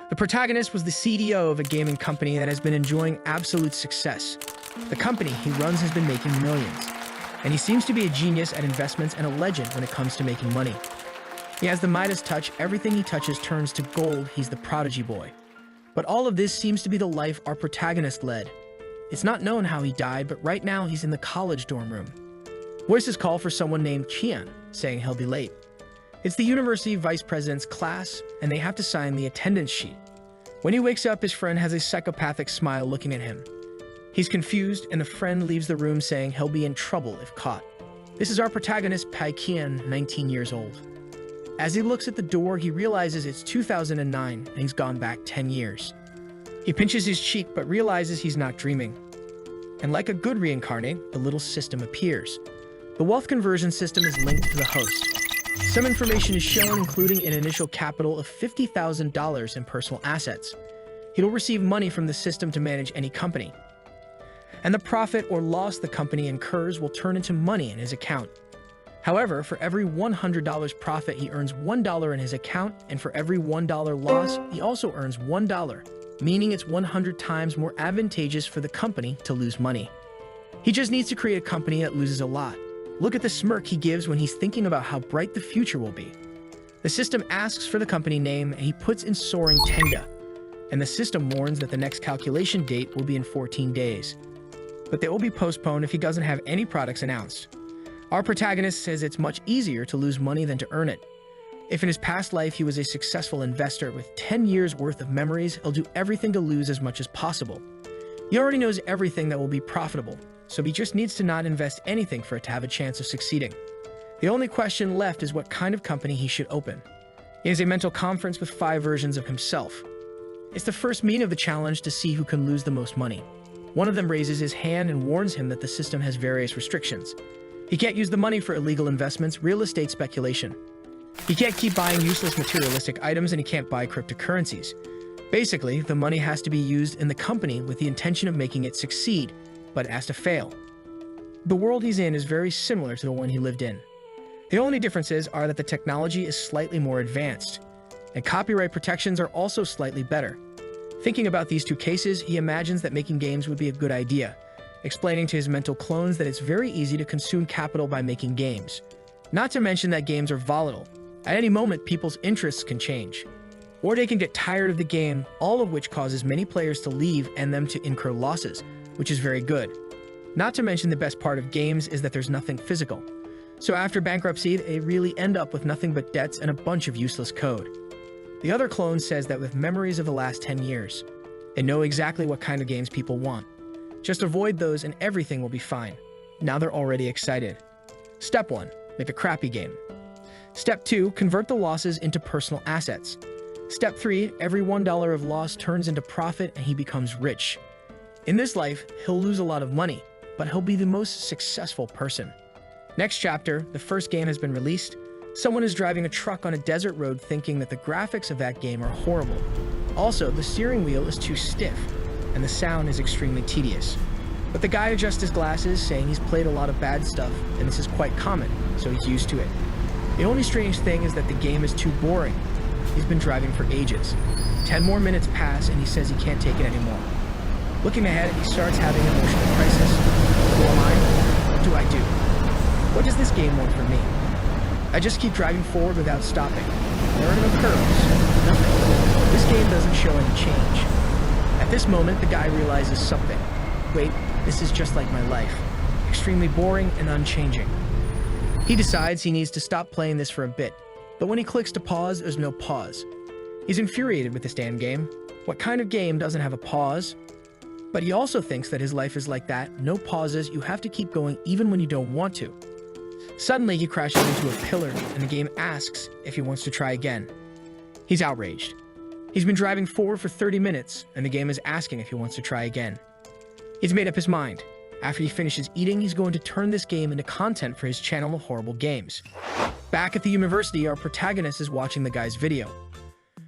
The protagonist was the CDO of a gaming company that has been enjoying absolute success. The company he runs has been making millions, and he seems to be a genius at investments and a legend when it comes to making money. He has the Midas touch, everything he touches turns to gold, he's the prodigy boy. But all of this seems to be the life our protagonist led. It's not known how he died, but right now he's in the college dorm room. Voices call for someone named Qian, saying he'll be late. It's the university vice president's class, and they have to sign the attendance sheet. When he wakes up, his friend has a psychopathic smile looking at him. He's confused, and the friend leaves the room saying he'll be in trouble if caught. This is our protagonist, Pai Qian, 19 years old. As he looks at the door, he realizes it's 2009, and he's gone back 10 years. He pinches his cheek, but realizes he's not dreaming. And like a good reincarnate, the little system appears. The wealth conversion system is linked to the host. Some information is shown, including an initial capital of $50,000 in personal assets. He'll receive money from the system to manage any company. And the profit or loss the company incurs will turn into money in his account. However, for every $100 profit, he earns $1 in his account, and for every $1 loss, he also earns $1, meaning it's 100 times more advantageous for the company to lose money. He just needs to create a company that loses a lot. Look at the smirk he gives when he's thinking about how bright the future will be. The system asks for the company name, and he puts in Soaring Tenga, and the system warns that the next calculation date will be in 14 days. But they will be postponed if he doesn't have any products announced. Our protagonist says it's much easier to lose money than to earn it. If in his past life he was a successful investor with 10 years worth of memories, he'll do everything to lose as much as possible. He already knows everything that will be profitable, so he just needs to not invest anything for it to have a chance of succeeding. The only question left is what kind of company he should open. He has a mental conference with 5 versions of himself. It's the first meeting of the challenge to see who can lose the most money. One of them raises his hand and warns him that the system has various restrictions. He can't use the money for illegal investments, real estate speculation. He can't keep buying useless materialistic items, and he can't buy cryptocurrencies. Basically, the money has to be used in the company with the intention of making it succeed, but it has to fail. The world he's in is very similar to the one he lived in. The only differences are that the technology is slightly more advanced, and copyright protections are also slightly better. Thinking about these two cases, he imagines that making games would be a good idea, explaining to his mental clones that it's very easy to consume capital by making games. Not to mention that games are volatile. At any moment, people's interests can change. Or they can get tired of the game, all of which causes many players to leave and them to incur losses, which is very good. Not to mention the best part of games is that there's nothing physical. So after bankruptcy, they really end up with nothing but debts and a bunch of useless code. The other clone says that with memories of the last 10 years, they know exactly what kind of games people want. Just avoid those and everything will be fine. Now they're already excited. Step 1. Make a crappy game. Step 2. Convert the losses into personal assets. Step 3. Every $1 of loss turns into profit and he becomes rich. In this life, he'll lose a lot of money, but he'll be the most successful person. Next chapter, the first game has been released. Someone is driving a truck on a desert road thinking that the graphics of that game are horrible. Also, the steering wheel is too stiff, and the sound is extremely tedious. But the guy adjusts his glasses, saying he's played a lot of bad stuff, and this is quite common, so he's used to it. The only strange thing is that the game is too boring. He's been driving for ages. 10 more minutes pass, and he says he can't take it anymore. Looking ahead, he starts having an emotional crisis. Who am I? What do I do? What does this game want from me? I just keep driving forward without stopping. There are no curves, nothing. This game doesn't show any change. At this moment, the guy realizes something. Wait, this is just like my life. Extremely boring and unchanging. He decides he needs to stop playing this for a bit, but when he clicks to pause, there's no pause. He's infuriated with this damn game. What kind of game doesn't have a pause? But he also thinks that his life is like that, no pauses, you have to keep going even when you don't want to. Suddenly, he crashes into a pillar, and the game asks if he wants to try again. He's outraged. He's been driving forward for 30 minutes, and the game is asking if he wants to try again. He's made up his mind. After he finishes eating, he's going to turn this game into content for his channel of horrible games. Back at the university, our protagonist is watching the guy's video.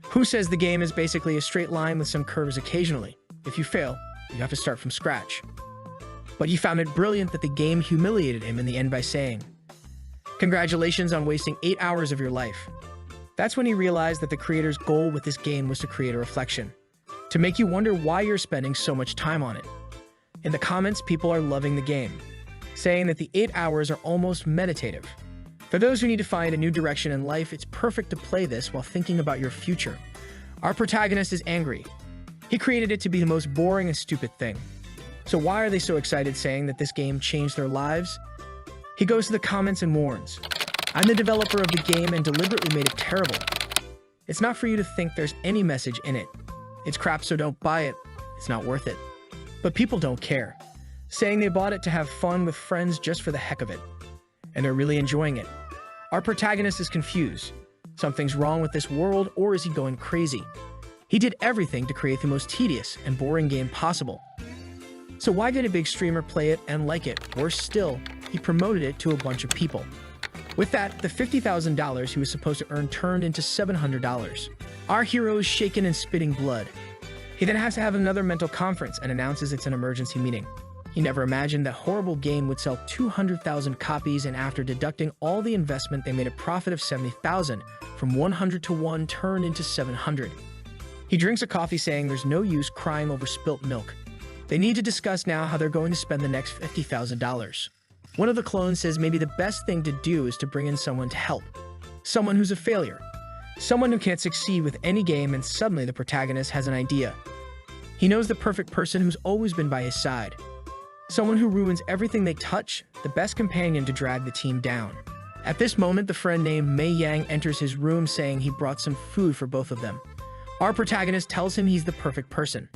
Who says the game is basically a straight line with some curves occasionally. If you fail, you have to start from scratch. But he found it brilliant that the game humiliated him in the end by saying, "Congratulations on wasting 8 hours of your life. That's when he realized that the creator's goal with this game was to create a reflection, to make you wonder why you're spending so much time on it. In the comments, people are loving the game, saying that the 8 hours are almost meditative. For those who need to find a new direction in life, it's perfect to play this while thinking about your future. Our protagonist is angry. He created it to be the most boring and stupid thing. So why are they so excited, saying that this game changed their lives? He goes to the comments and warns, "I'm the developer of the game and deliberately made it terrible. It's not for you to think there's any message in it. It's crap, so don't buy it. It's not worth it." But people don't care, saying they bought it to have fun with friends just for the heck of it. And they're really enjoying it. Our protagonist is confused. Something's wrong with this world, or is he going crazy? He did everything to create the most tedious and boring game possible. So why did a big streamer play it and like it? Worse still, he promoted it to a bunch of people. With that, the $50,000 he was supposed to earn turned into $700. Our hero is shaken and spitting blood. He then has to have another mental conference and announces it's an emergency meeting. He never imagined that horrible game would sell 200,000 copies, and after deducting all the investment, they made a profit of 70,000. From 100 to 1 turned into 700. He drinks a coffee, saying there's no use crying over spilt milk. They need to discuss now how they're going to spend the next $50,000. One of the clones says maybe the best thing to do is to bring in someone to help. Someone who's a failure. Someone who can't succeed with any game, and suddenly the protagonist has an idea. He knows the perfect person who's always been by his side. Someone who ruins everything they touch, the best companion to drag the team down. At this moment, the friend named Mei Yang enters his room, saying he brought some food for both of them. Our protagonist tells him he's the perfect person.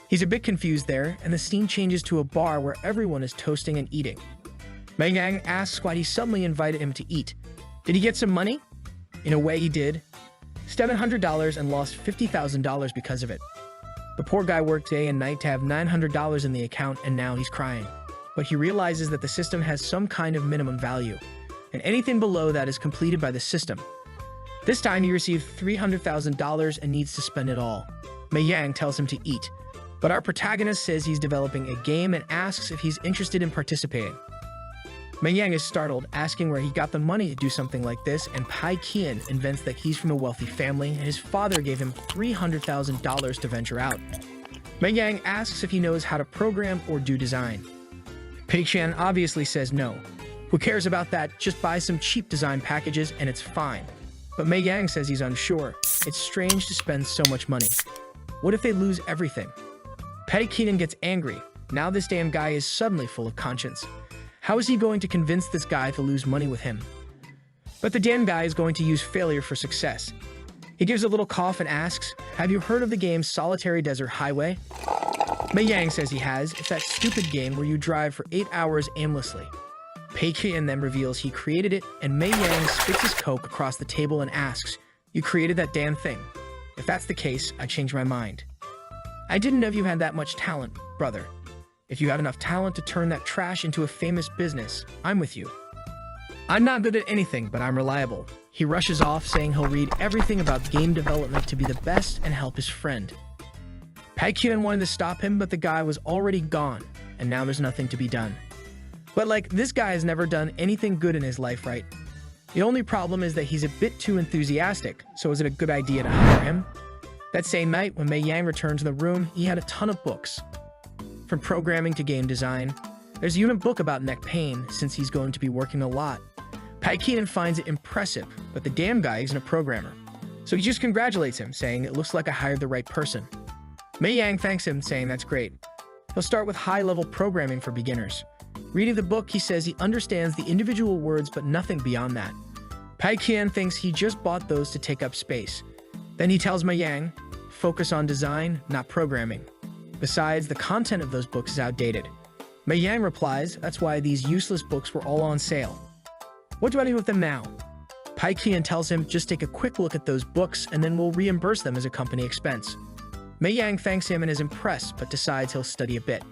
He's a bit confused there, and the scene changes to a bar where everyone is toasting and eating. Mei Yang asks why he suddenly invited him to eat. Did he get some money? In a way, he did. $700 and lost $50,000 because of it. The poor guy worked day and night to have $900 in the account, and now he's crying. But he realizes that the system has some kind of minimum value, and anything below that is completed by the system. This time he received $300,000 and needs to spend it all. Mei Yang tells him to eat, but our protagonist says he's developing a game and asks if he's interested in participating. Mei Yang is startled, asking where he got the money to do something like this, and Pai Qian invents that he's from a wealthy family and his father gave him $300,000 to venture out. Mei Yang asks if he knows how to program or do design. Pai Qian obviously says no. Who cares about that? Just buy some cheap design packages and it's fine. But Mei Yang says he's unsure. It's strange to spend so much money. What if they lose everything? Pai Qian gets angry. Now this damn guy is suddenly full of conscience. How is he going to convince this guy to lose money with him? But the damn guy is going to use failure for success. He gives a little cough and asks, "Have you heard of the game Solitary Desert Highway?" Mei Yang says he has. It's that stupid game where you drive for 8 hours aimlessly. Pai Qian then reveals he created it, and Mei Yang spits his coke across the table and asks, "You created that damn thing? If that's the case, I changed my mind. I didn't know you had that much talent, brother. If you have enough talent to turn that trash into a famous business, I'm with you. I'm not good at anything, but I'm reliable." He rushes off, saying he'll read everything about game development to be the best and help his friend. Pai Qian wanted to stop him, but the guy was already gone, and now there's nothing to be done. But this guy has never done anything good in his life, right? The only problem is that he's a bit too enthusiastic, so is it a good idea to hire him? That same night, when Mei Yang returned to the room, he had a ton of books. From programming to game design. There's even a book about neck pain, since he's going to be working a lot. Pai Qian finds it impressive, but the damn guy isn't a programmer. So he just congratulates him, saying it looks like I hired the right person. Mei Yang thanks him, saying that's great. He'll start with high-level programming for beginners. Reading the book, he says he understands the individual words, but nothing beyond that. Pai Qian thinks he just bought those to take up space. Then he tells Mei Yang, focus on design, not programming. Besides, the content of those books is outdated. Mei Yang replies, that's why these useless books were all on sale. What do I do with them now? Pai Qian tells him, just take a quick look at those books and then we'll reimburse them as a company expense. Mei Yang thanks him and is impressed, but decides he'll study a bit.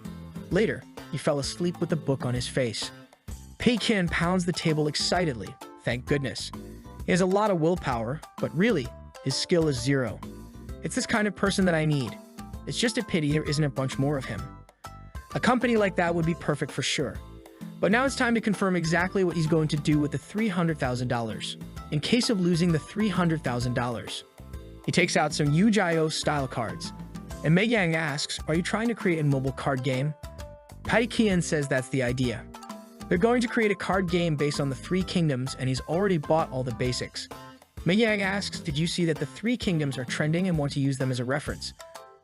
Later, he fell asleep with the book on his face. Pai Qian pounds the table excitedly. Thank goodness. He has a lot of willpower, but really, his skill is zero. It's this kind of person that I need. It's just a pity there isn't a bunch more of him. A company like that would be perfect for sure. But now it's time to confirm exactly what he's going to do with the $300,000. in case of losing the $300,000. He takes out some Yu-Gi-Oh style cards, and Mei Yang asks, "Are you trying to create a mobile card game?" Pai Qian says that's the idea. They're going to create a card game based on the Three Kingdoms, and he's already bought all the basics. Mei Yang asks, "Did you see that the Three Kingdoms are trending and want to use them as a reference?"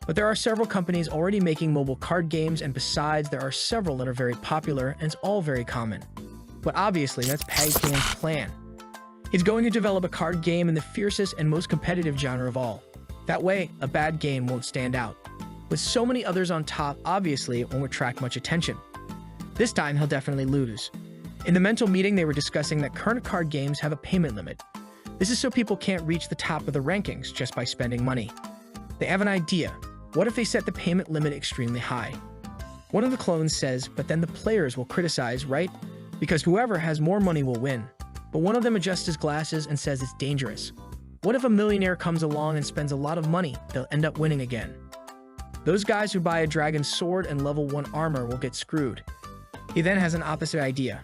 But there are several companies already making mobile card games, and besides, there are several that are very popular, and it's all very common. But obviously, that's Pai Qian's plan. He's going to develop a card game in the fiercest and most competitive genre of all. That way, a bad game won't stand out. With so many others on top, obviously, it won't attract much attention. This time, he'll definitely lose. In the mental meeting, they were discussing that current card games have a payment limit. This is so people can't reach the top of the rankings just by spending money. They have an idea. What if they set the payment limit extremely high? One of the clones says, "But then the players will criticize, right? Because whoever has more money will win." But one of them adjusts his glasses and says it's dangerous. What if a millionaire comes along and spends a lot of money? They'll end up winning again. Those guys who buy a dragon's sword and level 1 armor will get screwed. He then has an opposite idea.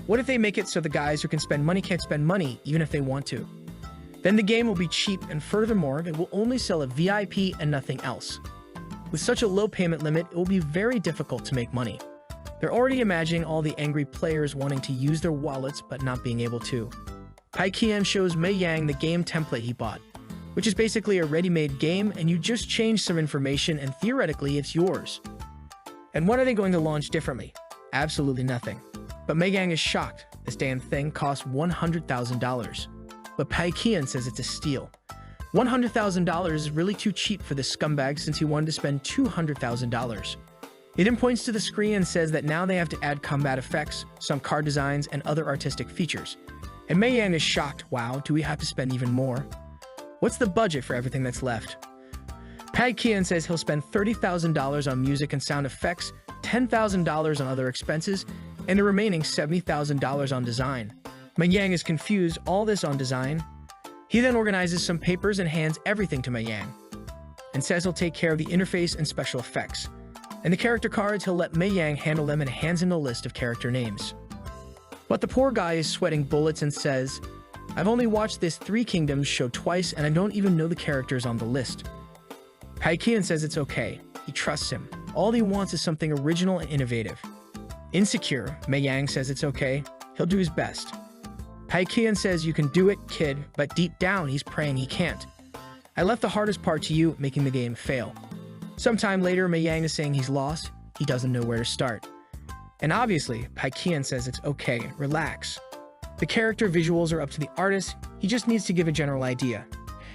What if they make it so the guys who can spend money can't spend money even if they want to? Then the game will be cheap, and furthermore, it will only sell a VIP and nothing else. With such a low payment limit, it will be very difficult to make money. They're already imagining all the angry players wanting to use their wallets but not being able to. Pai Qian shows Mei Yang the game template he bought, which is basically a ready-made game, and you just change some information and theoretically it's yours. And what are they going to launch differently? Absolutely nothing. But Mei Yang is shocked. This damn thing costs $100,000. But Pai Qian says it's a steal. $100,000 is really too cheap for this scumbag since he wanted to spend $200,000. He then points to the screen and says that now they have to add combat effects, some card designs, and other artistic features. And Mei Yang is shocked. Wow, do we have to spend even more? What's the budget for everything that's left? Pai Qian says he'll spend $30,000 on music and sound effects, $10,000 on other expenses, and the remaining $70,000 on design. Mei Yang is confused, all this on design. He then organizes some papers and hands everything to Mei Yang, and says he'll take care of the interface and special effects. And the character cards, he'll let Mei Yang handle them and hands him a list of character names. But the poor guy is sweating bullets and says, "I've only watched this Three Kingdoms show twice and I don't even know the characters on the list." Pai Qian says it's okay. He trusts him. All he wants is something original and innovative. Insecure, Mei Yang says it's okay. He'll do his best. Pai Qian says, "You can do it, kid," but deep down he's praying he can't. "I left the hardest part to you, making the game fail." Sometime later, Mei Yang is saying he's lost. He doesn't know where to start. And obviously, Pai Qian says it's okay, relax. The character visuals are up to the artist, he just needs to give a general idea.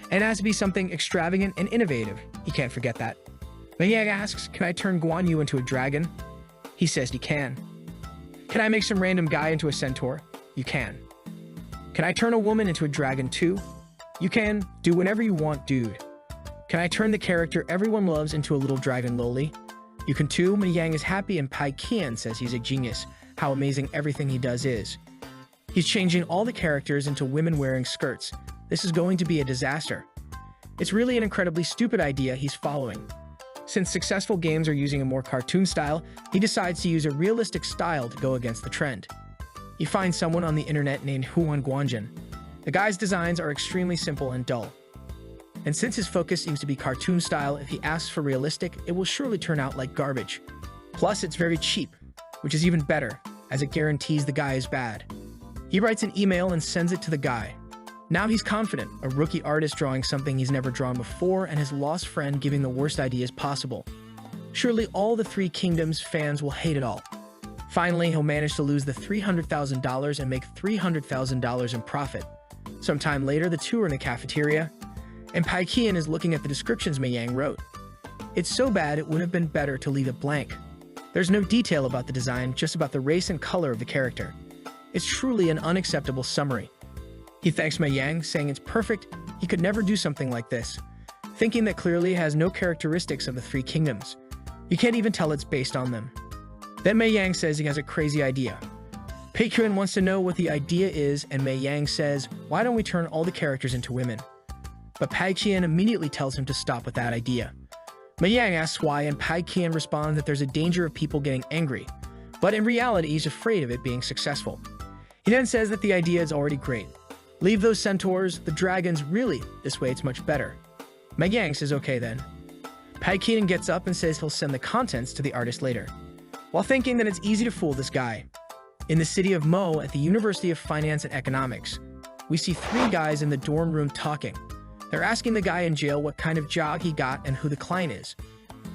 And it has to be something extravagant and innovative. He can't forget that. Mei Yang asks, "Can I turn Guan Yu into a dragon?" He says he can. "Can I make some random guy into a centaur?" You can. "Can I turn a woman into a dragon too?" You can. Do whatever you want, dude. "Can I turn the character everyone loves into a little dragon loli?" You can too. Mei Yang is happy, and Pai Qian says he's a genius, how amazing everything he does is. He's changing all the characters into women wearing skirts. This is going to be a disaster. It's really an incredibly stupid idea he's following. Since successful games are using a more cartoon style, he decides to use a realistic style to go against the trend. He finds someone on the internet named Huan Guanjin. The guy's designs are extremely simple and dull. And since his focus seems to be cartoon style, if he asks for realistic, it will surely turn out like garbage. Plus, it's very cheap, which is even better, as it guarantees the guy is bad. He writes an email and sends it to the guy. Now he's confident, a rookie artist drawing something he's never drawn before, and his lost friend giving the worst ideas possible. Surely all the Three Kingdoms fans will hate it all. Finally, he'll manage to lose the $300,000 and make $300,000 in profit. Sometime later, the two are in a cafeteria, and Pai Qian is looking at the descriptions Mei Yang wrote. It's so bad it would have been better to leave it blank. There's no detail about the design, just about the race and color of the character. It's truly an unacceptable summary. He thanks Mei Yang, saying it's perfect, he could never do something like this, thinking that clearly it has no characteristics of the Three Kingdoms. You can't even tell it's based on them. Then Mei Yang says he has a crazy idea. Pai Qian wants to know what the idea is, and Mei Yang says, "Why don't we turn all the characters into women?" But Pai Qian immediately tells him to stop with that idea. Mei Yang asks why, and Pai Qian responds that there's a danger of people getting angry, but in reality he's afraid of it being successful. He then says that the idea is already great. Leave those centaurs, the dragons, really, this way it's much better. Megang says okay then. Paikien gets up and says he'll send the contents to the artist later, while thinking that it's easy to fool this guy. In the city of Mo at the University of Finance and Economics, we see three guys in the dorm room talking. They're asking the guy in jail what kind of job he got and who the client is.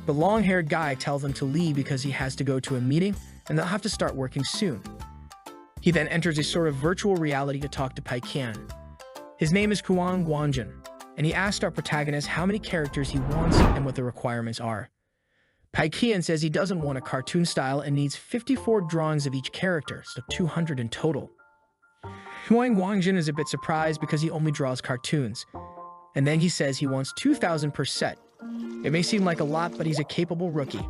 The long-haired guy tells them to leave because he has to go to a meeting and they'll have to start working soon. He then enters a sort of virtual reality to talk to Paikien. His name is Huang Guangjin, and he asked our protagonist how many characters he wants and what the requirements are. Paikien says he doesn't want a cartoon style and needs 54 drawings of each character, so 200 in total. Huang Guangjin is a bit surprised because he only draws cartoons, and then he says he wants 2,000 per set. It may seem like a lot, but he's a capable rookie.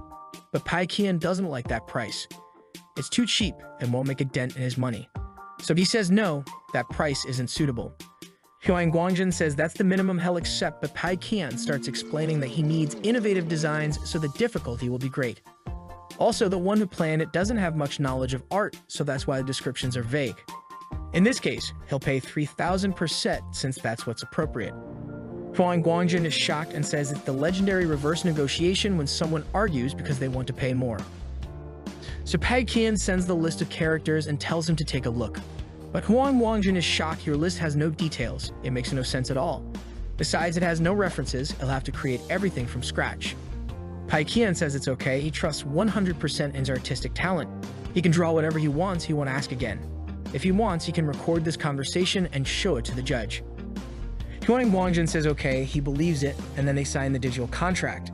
But Paikien doesn't like that price. It's too cheap and won't make a dent in his money. So he says no, that price isn't suitable. Huang Guangjin says that's the minimum he'll accept, but Paikien starts explaining that he needs innovative designs so the difficulty will be great. Also, the one who planned it doesn't have much knowledge of art, so that's why the descriptions are vague. In this case, he'll pay 3,000 per set since that's what's appropriate. Huang Guangjin is shocked and says it's the legendary reverse negotiation when someone argues because they want to pay more. So Paikien sends the list of characters and tells him to take a look. But Huang Guangjin is shocked your list has no details. It makes no sense at all. Besides, it has no references. He'll have to create everything from scratch. Paikien says it's okay. He trusts 100% in his artistic talent. He can draw whatever he wants. He won't ask again. If he wants, he can record this conversation and show it to the judge. Huang Guangjin says okay, he believes it, and then they sign the digital contract.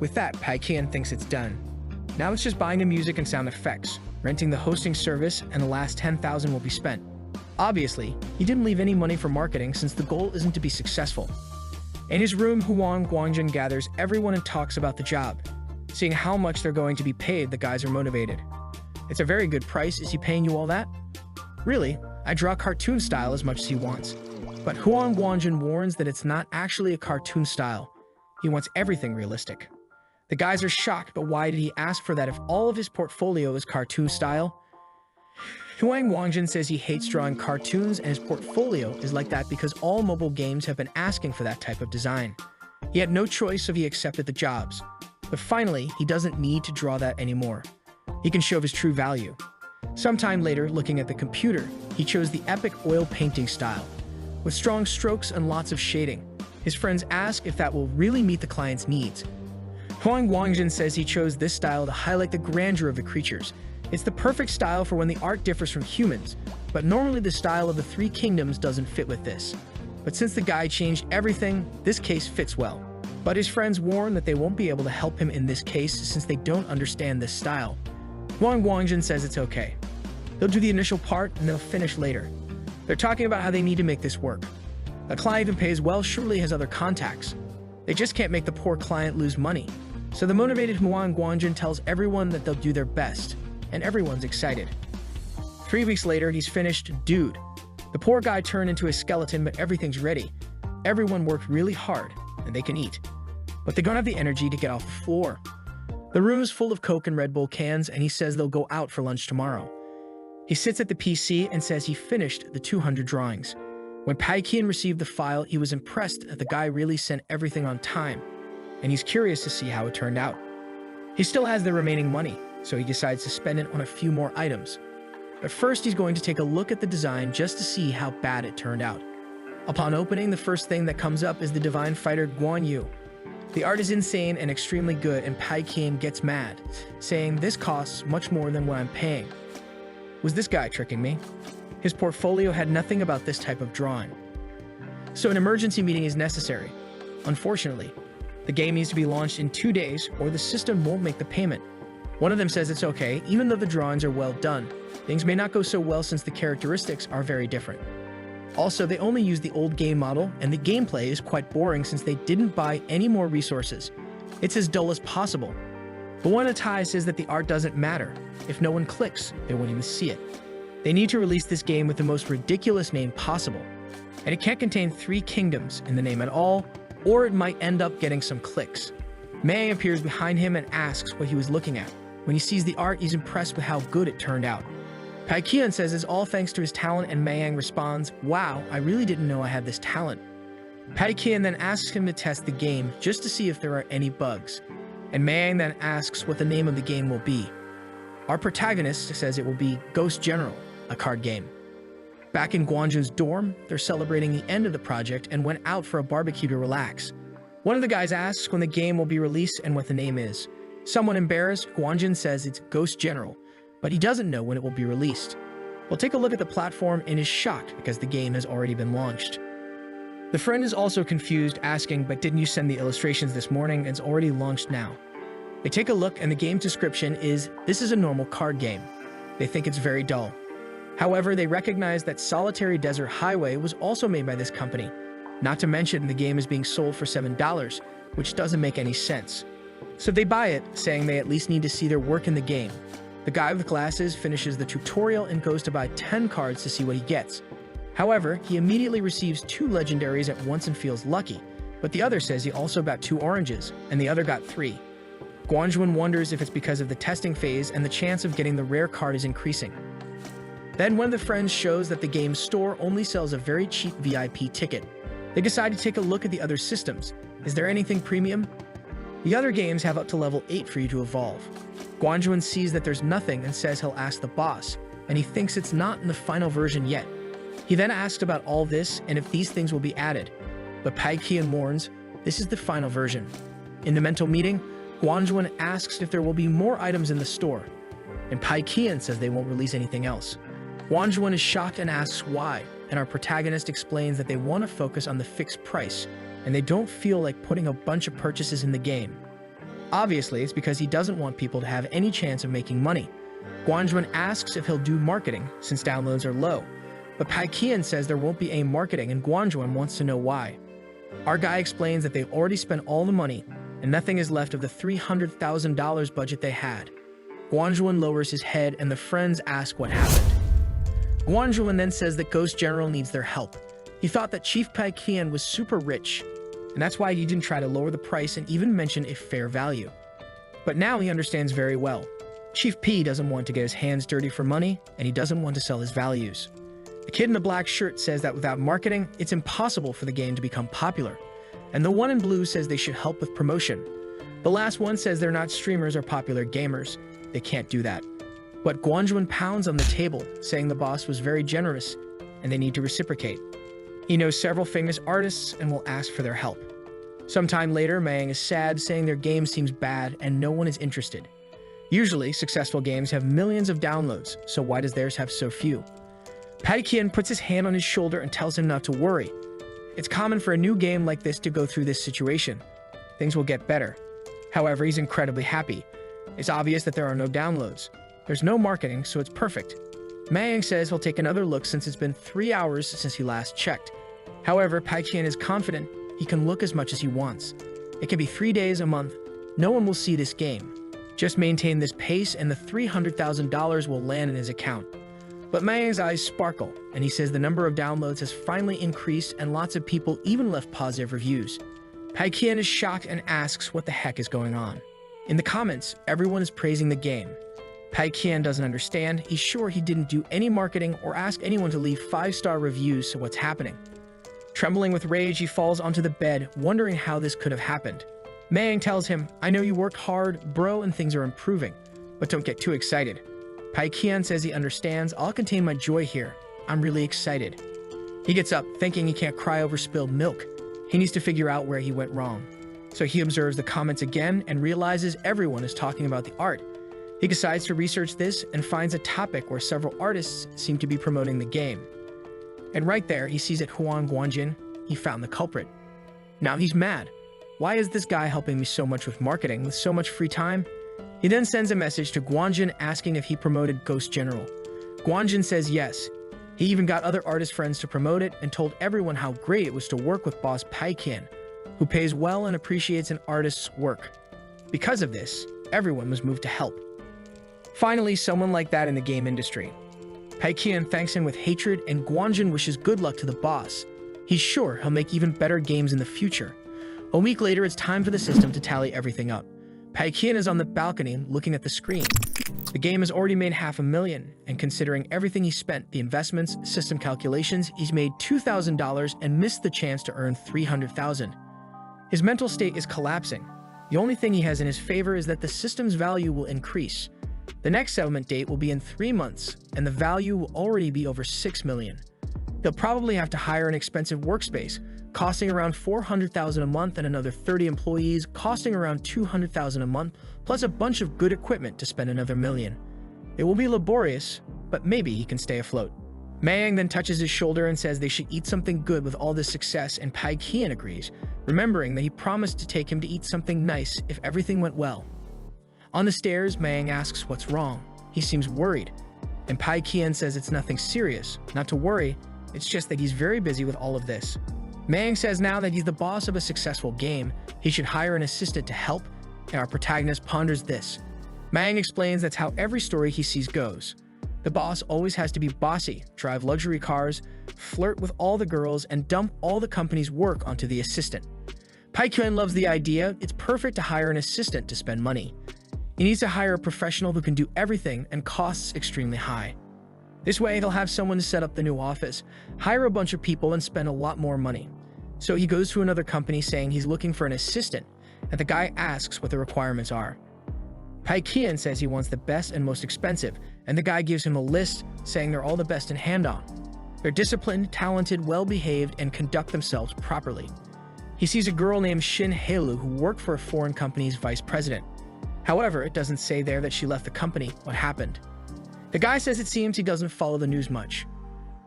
With that, Paikien thinks it's done. Now it's just buying the music and sound effects, renting the hosting service, and the last 10,000 will be spent. Obviously, he didn't leave any money for marketing since the goal isn't to be successful. In his room, Huang Guangjin gathers everyone and talks about the job. Seeing how much they're going to be paid, the guys are motivated. It's a very good price. Is he paying you all that? Really, I draw cartoon style as much as he wants. But Huang Guangjin warns that it's not actually a cartoon style. He wants everything realistic. The guys are shocked, but why did he ask for that if all of his portfolio is cartoon style? Huang Guangjin says he hates drawing cartoons and his portfolio is like that because all mobile games have been asking for that type of design. He had no choice, so he accepted the jobs. But finally, he doesn't need to draw that anymore. He can show his true value. Sometime later, looking at the computer, he chose the epic oil painting style, with strong strokes and lots of shading. His friends ask if that will really meet the client's needs. Huang Guangjin says he chose this style to highlight the grandeur of the creatures. It's the perfect style for when the art differs from humans, but normally the style of the Three Kingdoms doesn't fit with this. But since the guy changed everything, this case fits well. But his friends warn that they won't be able to help him in this case since they don't understand this style. Huang Guangjin says it's okay. They'll do the initial part and they'll finish later. They're talking about how they need to make this work. The client even pays well, surely has other contacts. They just can't make the poor client lose money. So the motivated Huang Guangjin tells everyone that they'll do their best, and everyone's excited. 3 weeks later, he's finished. Dude, the poor guy turned into a skeleton, but everything's ready. Everyone worked really hard, and they can eat. But they don't have the energy to get off the floor. The room is full of Coke and Red Bull cans, and he says they'll go out for lunch tomorrow. He sits at the PC and says he finished the 200 drawings. When Paikien received the file, he was impressed that the guy really sent everything on time, and he's curious to see how it turned out. He still has the remaining money, so he decides to spend it on a few more items. But first, he's going to take a look at the design just to see how bad it turned out. Upon opening, the first thing that comes up is the divine fighter Guan Yu. The art is insane and extremely good, and Paikien gets mad, saying this costs much more than what I'm paying. Was this guy tricking me? His portfolio had nothing about this type of drawing. So an emergency meeting is necessary. Unfortunately, the game needs to be launched in 2 days or the system won't make the payment. One of them says it's okay, even though the drawings are well done. Things may not go so well since the characteristics are very different. Also, they only use the old game model, and the gameplay is quite boring since they didn't buy any more resources. It's as dull as possible. But one Atai says that the art doesn't matter. If no one clicks, they won't even see it. They need to release this game with the most ridiculous name possible. And it can't contain 3 kingdoms in the name at all, or it might end up getting some clicks. Mei appears behind him and asks what he was looking at. When he sees the art, he's impressed with how good it turned out. Paikian says it's all thanks to his talent, and Mayang responds, "Wow, I really didn't know I had this talent." Paikian then asks him to test the game just to see if there are any bugs, and Mayang then asks what the name of the game will be. Our protagonist says it will be Ghost General, a card game. Back in Guanjun's dorm, they're celebrating the end of the project and went out for a barbecue to relax. One of the guys asks when the game will be released and what the name is. Somewhat embarrassed, Guanjun says it's Ghost General, but he doesn't know when it will be released. We'll take a look at the platform and is shocked because the game has already been launched. The friend is also confused, asking, "But didn't you send the illustrations this morning? It's already launched now." They take a look and the game's description is, "This is a normal card game." They think it's very dull. However, they recognize that Solitary Desert Highway was also made by this company. Not to mention, the game is being sold for $7, which doesn't make any sense. So they buy it, saying they at least need to see their work in the game. The guy with glasses finishes the tutorial and goes to buy 10 cards to see what he gets. However, he immediately receives 2 legendaries at once and feels lucky, but the other says he also got 2 oranges, and the other got 3. Guanjun wonders if it's because of the testing phase and the chance of getting the rare card is increasing. Then one of the friends shows that the game's store only sells a very cheap VIP ticket. They decide to take a look at the other systems. Is there anything premium? The other games have up to level 8 for you to evolve. Guanjun sees that there's nothing and says he'll ask the boss, and he thinks it's not in the final version yet. He then asks about all this and if these things will be added. But Paikian warns, this is the final version. In the mental meeting, Guanjun asks if there will be more items in the store, and Paikian says they won't release anything else. Guanjun is shocked and asks why, and our protagonist explains that they want to focus on the fixed price, and they don't feel like putting a bunch of purchases in the game. Obviously, it's because he doesn't want people to have any chance of making money. Guanjun asks if he'll do marketing, since downloads are low, but Paikian says there won't be any marketing, and Guanjun wants to know why. Our guy explains that they've already spent all the money, and nothing is left of the $300,000 budget they had. Guanjun lowers his head, and the friends ask what happened. Guanjun then says that Ghost General needs their help. He thought that Chief Paikian was super rich, and that's why he didn't try to lower the price and even mention a fair value. But now he understands very well. Chief P doesn't want to get his hands dirty for money, and he doesn't want to sell his values. The kid in the black shirt says that without marketing, it's impossible for the game to become popular. And the one in blue says they should help with promotion. The last one says they're not streamers or popular gamers. They can't do that. But Guanjun pounds on the table, saying the boss was very generous and they need to reciprocate. He knows several famous artists and will ask for their help. Sometime later, Mayang is sad, saying their game seems bad and no one is interested. Usually, successful games have millions of downloads, so why does theirs have so few? Paikian puts his hand on his shoulder and tells him not to worry. It's common for a new game like this to go through this situation. Things will get better. However, he's incredibly happy. It's obvious that there are no downloads. There's no marketing, so it's perfect. Mayang says he'll take another look since it's been 3 hours since he last checked. However, Paikian is confident he can look as much as he wants. It can be 3 days, a month. No one will see this game. Just maintain this pace and the $300,000 will land in his account. But Mayang's eyes sparkle, and he says the number of downloads has finally increased and lots of people even left positive reviews. Paikian is shocked and asks what the heck is going on. In the comments, everyone is praising the game. Paikian doesn't understand. He's sure he didn't do any marketing or ask anyone to leave 5-star reviews, so what's happening? Trembling with rage, he falls onto the bed, wondering how this could have happened. Mayang tells him, "I know you worked hard, bro, and things are improving, but don't get too excited." Paikian says he understands. "I'll contain my joy here. I'm really excited." He gets up, thinking he can't cry over spilled milk. He needs to figure out where he went wrong. So he observes the comments again and realizes everyone is talking about the art. He decides to research this and finds a topic where several artists seem to be promoting the game. And right there, he sees at Huang Guanjin, he found the culprit. Now he's mad. Why is this guy helping me so much with marketing with so much free time? He then sends a message to Guanjin asking if he promoted Ghost General. Guanjin says yes. He even got other artist friends to promote it and told everyone how great it was to work with boss Paikian, who pays well and appreciates an artist's work. Because of this, everyone was moved to help. Finally, someone like that in the game industry. Paikian thanks him with hatred, and Guanjin wishes good luck to the boss. He's sure he'll make even better games in the future. A week later, it's time for the system to tally everything up. Paekian is on the balcony looking at the screen. The game has already made $500,000, and considering everything he spent, the investments, system calculations, he's made $2,000 and missed the chance to earn $300,000. His mental state is collapsing. The only thing he has in his favor is that the system's value will increase. The next settlement date will be in 3 months, and the value will already be over $6 million. He'll probably have to hire an expensive workspace, costing around $400,000 a month, and another 30 employees, costing around $200,000 a month, plus a bunch of good equipment to spend another $1 million. It will be laborious, but maybe he can stay afloat. Mayang then touches his shoulder and says they should eat something good with all this success, and Paekian agrees, remembering that he promised to take him to eat something nice if everything went well. On the stairs, Mayang asks what's wrong. He seems worried, and Paekian says it's nothing serious, not to worry, it's just that he's very busy with all of this. Mayang says now that he's the boss of a successful game, he should hire an assistant to help, and our protagonist ponders this. Mayang explains that's how every story he sees goes. The boss always has to be bossy, drive luxury cars, flirt with all the girls, and dump all the company's work onto the assistant. Paekian loves the idea. It's perfect to hire an assistant to spend money. He needs to hire a professional who can do everything and costs extremely high. This way, he'll have someone to set up the new office, hire a bunch of people, and spend a lot more money. So he goes to another company saying he's looking for an assistant, and the guy asks what the requirements are. Paekian says he wants the best and most expensive, and the guy gives him a list saying they're all the best in hand-on. They're disciplined, talented, well-behaved, and conduct themselves properly. He sees a girl named Yahello who worked for a foreign company's vice president. However, it doesn't say there that she left the company. What happened? The guy says it seems he doesn't follow the news much.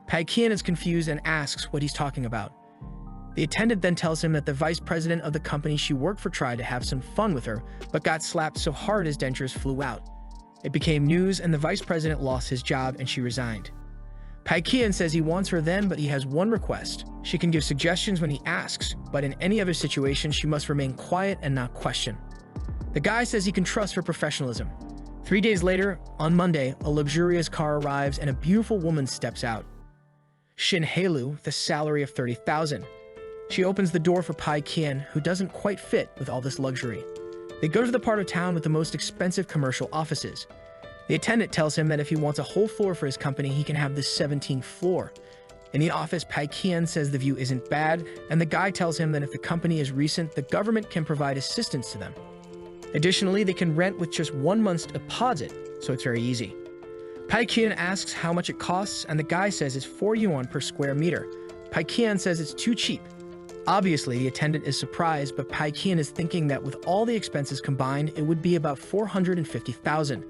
Paekian is confused and asks what he's talking about. The attendant then tells him that the vice president of the company she worked for tried to have some fun with her, but got slapped so hard his dentures flew out. It became news, and the vice president lost his job and she resigned. Paekian says he wants her then, but he has one request. She can give suggestions when he asks, but in any other situation, she must remain quiet and not question. The guy says he can trust her professionalism. 3 days later, on Monday, a luxurious car arrives and a beautiful woman steps out. Yahello, with a salary of $30,000. She opens the door for Paekian, who doesn't quite fit with all this luxury. They go to the part of town with the most expensive commercial offices. The attendant tells him that if he wants a whole floor for his company, he can have the 17th floor. In the office, Paekian says the view isn't bad, and the guy tells him that if the company is recent, the government can provide assistance to them. Additionally, they can rent with just 1 month's deposit, so it's very easy. Paekian asks how much it costs, and the guy says it's 4 yuan per square meter. Paekian says it's too cheap. Obviously, the attendant is surprised, but Paekian is thinking that with all the expenses combined, it would be about 450,000.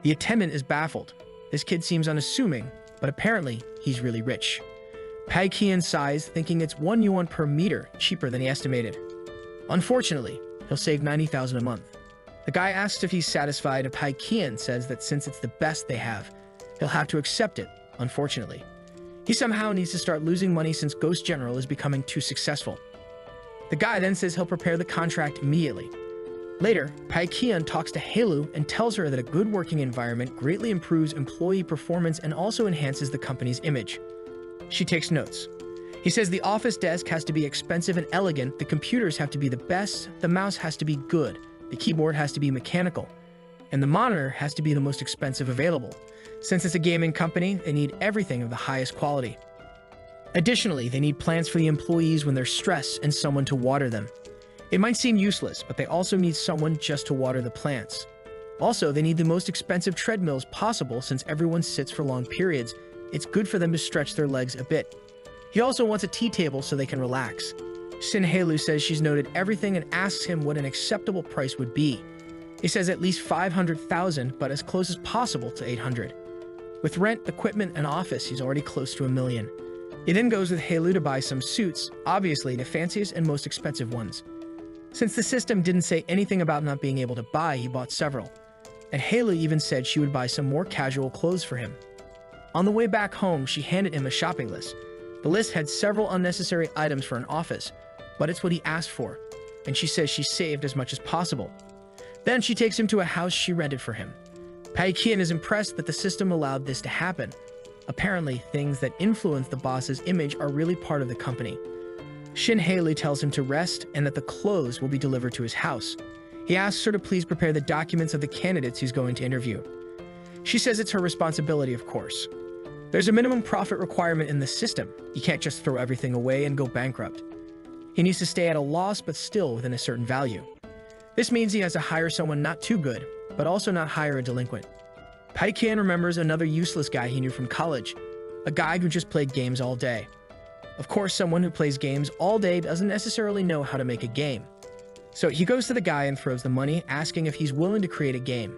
The attendant is baffled. This kid seems unassuming, but apparently, he's really rich. Paekian sighs, thinking it's 1 yuan per meter, cheaper than he estimated. Unfortunately, he'll save 90,000 a month. The guy asks if he's satisfied, and Paekian says that since it's the best they have, he'll have to accept it, unfortunately. He somehow needs to start losing money since Ghost General is becoming too successful. The guy then says he'll prepare the contract immediately. Later, Paekian talks to Yahello and tells her that a good working environment greatly improves employee performance and also enhances the company's image. She takes notes. He says the office desk has to be expensive and elegant, the computers have to be the best, the mouse has to be good, the keyboard has to be mechanical, and the monitor has to be the most expensive available. Since it's a gaming company, they need everything of the highest quality. Additionally, they need plants for the employees when they're stressed and someone to water them. It might seem useless, but they also need someone just to water the plants. Also, they need the most expensive treadmills possible since everyone sits for long periods. It's good for them to stretch their legs a bit. He also wants a tea table so they can relax. Yahello says she's noted everything and asks him what an acceptable price would be. He says at least 500,000, but as close as possible to 800. With rent, equipment, and office, he's already close to $1 million. He then goes with Yahello to buy some suits, obviously the fanciest and most expensive ones. Since the system didn't say anything about not being able to buy, he bought several. And Yahello even said she would buy some more casual clothes for him. On the way back home, she handed him a shopping list. The list had several unnecessary items for an office, but it's what he asked for, and she says she saved as much as possible. Then she takes him to a house she rented for him. Paekian is impressed that the system allowed this to happen. Apparently, things that influence the boss's image are really part of the company. Yahello tells him to rest and that the clothes will be delivered to his house. He asks her to please prepare the documents of the candidates he's going to interview. She says it's her responsibility, of course. There's a minimum profit requirement in the system. You can't just throw everything away and go bankrupt. He needs to stay at a loss, but still within a certain value. This means he has to hire someone not too good, but also not hire a delinquent. Paikyan remembers another useless guy he knew from college, a guy who just played games all day. Of course, someone who plays games all day doesn't necessarily know how to make a game. So he goes to the guy and throws the money, asking if he's willing to create a game.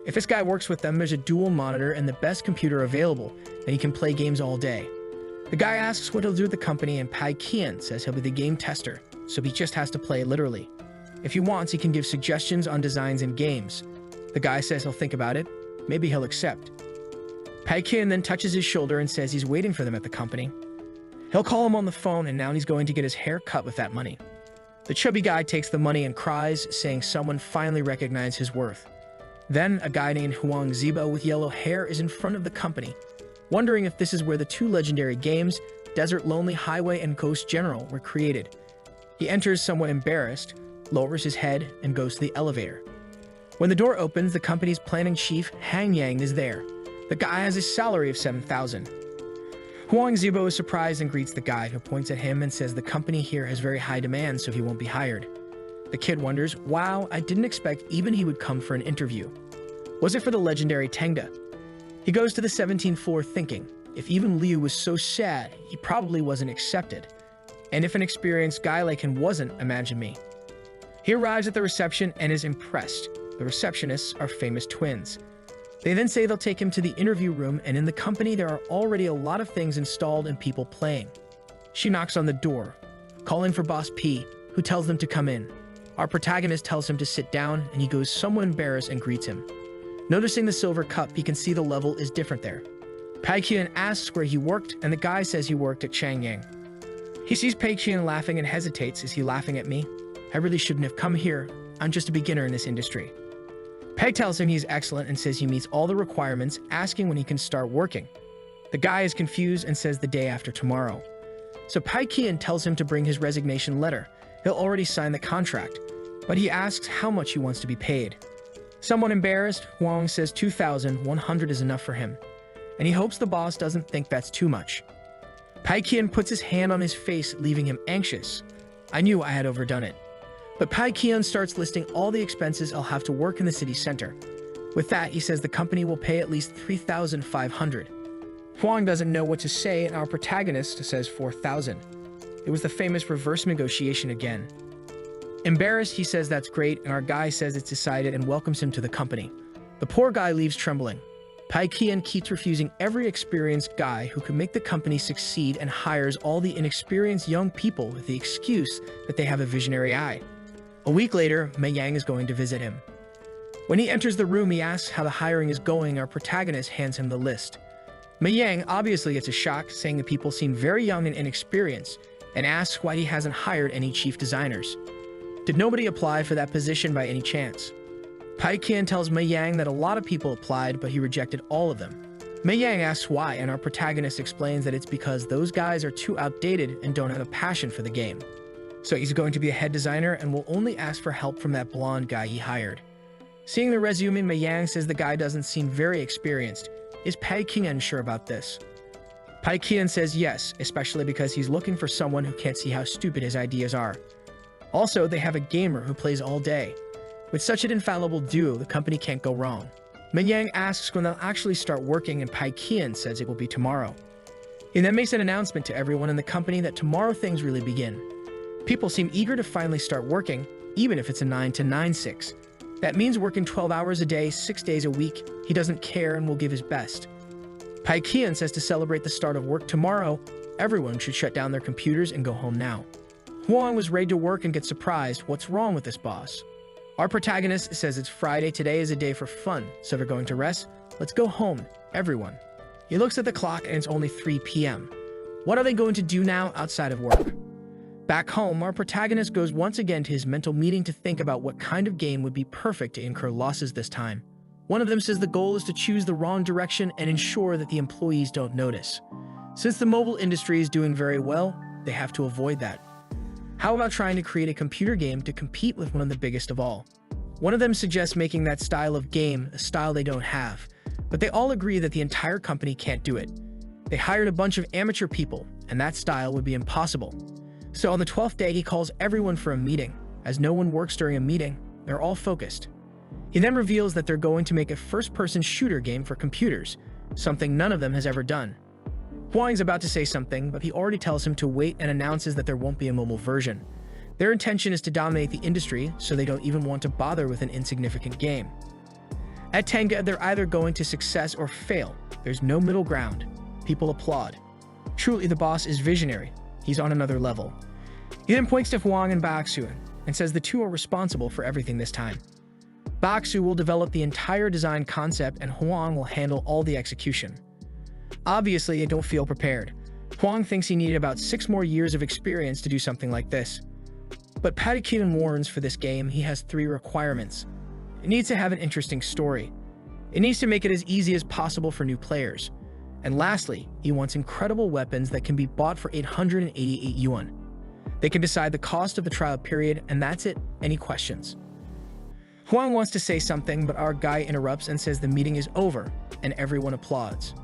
If this guy works with them, there's a dual monitor and the best computer available, and he can play games all day. The guy asks what he'll do at the company, and Paikyan says he'll be the game tester, so he just has to play literally. If he wants, he can give suggestions on designs and games. The guy says he'll think about it. Maybe he'll accept. Paikyan then touches his shoulder and says he's waiting for them at the company. He'll call him on the phone, and now he's going to get his hair cut with that money. The chubby guy takes the money and cries, saying someone finally recognized his worth. Then, a guy named Huang Zibo with yellow hair is in front of the company, wondering if this is where the two legendary games, Desert Lonely Highway and Ghost General, were created. He enters somewhat embarrassed, lowers his head, and goes to the elevator. When the door opens, the company's planning chief, Han Yang, is there. The guy has a salary of 7,000. Huang Zibo is surprised and greets the guy, who points at him and says the company here has very high demand, so he won't be hired. The kid wonders, wow, I didn't expect even he would come for an interview. Was it for the legendary Tengda? He goes to the 17th floor thinking, if even Liu was so sad, he probably wasn't accepted. And if an experienced guy like him wasn't, imagine me. He arrives at the reception and is impressed. The receptionists are famous twins. They then say they'll take him to the interview room, and in the company there are already a lot of things installed and people playing. She knocks on the door, calling for Boss P, who tells them to come in. Our protagonist tells him to sit down, and he goes somewhat embarrassed and greets him. Noticing the silver cup, he can see the level is different there. Paikyan asks where he worked, and the guy says he worked at Changyang. He sees Paikyan laughing and hesitates. Is he laughing at me? I really shouldn't have come here. I'm just a beginner in this industry. Peg tells him he's excellent and says he meets all the requirements, asking when he can start working. The guy is confused and says the day after tomorrow. So Paikyan tells him to bring his resignation letter. He'll already sign the contract, but he asks how much he wants to be paid. Somewhat embarrassed, Huang says 2,100 is enough for him, and he hopes the boss doesn't think that's too much. Paikyan puts his hand on his face, leaving him anxious. I knew I had overdone it. But Paikyan starts listing all the expenses I'll have to work in the city center. With that, he says the company will pay at least 3,500. Huang doesn't know what to say, and our protagonist says 4,000. It was the famous reverse negotiation again. Embarrassed, he says that's great, and our guy says it's decided and welcomes him to the company. The poor guy leaves trembling. Paikyan keeps refusing every experienced guy who could make the company succeed and hires all the inexperienced young people with the excuse that they have a visionary eye. A week later, Mei Yang is going to visit him. When he enters the room, he asks how the hiring is going. Our protagonist hands him the list. Mei Yang obviously gets a shock, saying the people seem very young and inexperienced, and asks why he hasn't hired any chief designers. Did nobody apply for that position by any chance? Paikyan tells Mei Yang that a lot of people applied, but he rejected all of them. Mei Yang asks why, and our protagonist explains that it's because those guys are too outdated and don't have a passion for the game. So he's going to be a head designer and will only ask for help from that blonde guy he hired. Seeing the resume, Mei Yang says the guy doesn't seem very experienced. Is Paikyan sure about this? Paikyan says yes, especially because he's looking for someone who can't see how stupid his ideas are. Also, they have a gamer who plays all day. With such an infallible duo, the company can't go wrong. Mei Yang asks when they'll actually start working, and Paikyan says it will be tomorrow. He then makes an announcement to everyone in the company that tomorrow things really begin. People seem eager to finally start working, even if it's a 9 to 9-6. That means working 12 hours a day, 6 days a week. He doesn't care and will give his best. Paikyan says to celebrate the start of work tomorrow, everyone should shut down their computers and go home now. Huang was ready to work and gets surprised. What's wrong with this boss? Our protagonist says it's Friday, today is a day for fun, so they're going to rest. Let's go home, everyone. He looks at the clock and it's only 3 p.m. What are they going to do now outside of work? Back home, our protagonist goes once again to his mental meeting to think about what kind of game would be perfect to incur losses this time. One of them says the goal is to choose the wrong direction and ensure that the employees don't notice. Since the mobile industry is doing very well, they have to avoid that. How about trying to create a computer game to compete with one of the biggest of all? One of them suggests making that style of game a style they don't have, but they all agree that the entire company can't do it. They hired a bunch of amateur people, and that style would be impossible. So on the 12th day, he calls everyone for a meeting. As no one works during a meeting, they're all focused. He then reveals that they're going to make a first-person shooter game for computers, something none of them has ever done. Huang's about to say something, but he already tells him to wait and announces that there won't be a mobile version. Their intention is to dominate the industry, so they don't even want to bother with an insignificant game. At Tenga, they're either going to success or fail. There's no middle ground. People applaud. Truly, the boss is visionary. He's on another level. He then points to Huang and Baksu and says the two are responsible for everything this time. Baksu will develop the entire design concept and Huang will handle all the execution. Obviously, they don't feel prepared. Huang thinks he needed about 6 more years of experience to do something like this. But Patakian warns for this game he has 3 requirements. It needs to have an interesting story. It needs to make it as easy as possible for new players. And lastly, he wants incredible weapons that can be bought for 888 yuan. They can decide the cost of the trial period, and that's it. Any questions? Huang wants to say something, but our guy interrupts and says the meeting is over, and everyone applauds.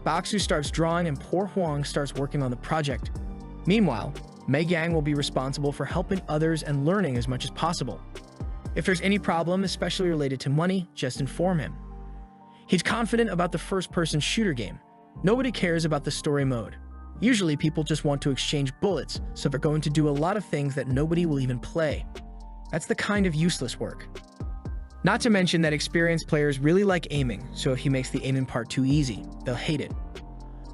Baksu starts drawing and poor Huang starts working on the project. Meanwhile, Mei Yang will be responsible for helping others and learning as much as possible. If there's any problem, especially related to money, just inform him. He's confident about the first-person shooter game. Nobody cares about the story mode. Usually people just want to exchange bullets, so they're going to do a lot of things that nobody will even play. That's the kind of useless work. Not to mention that experienced players really like aiming, so if he makes the aiming part too easy, they'll hate it.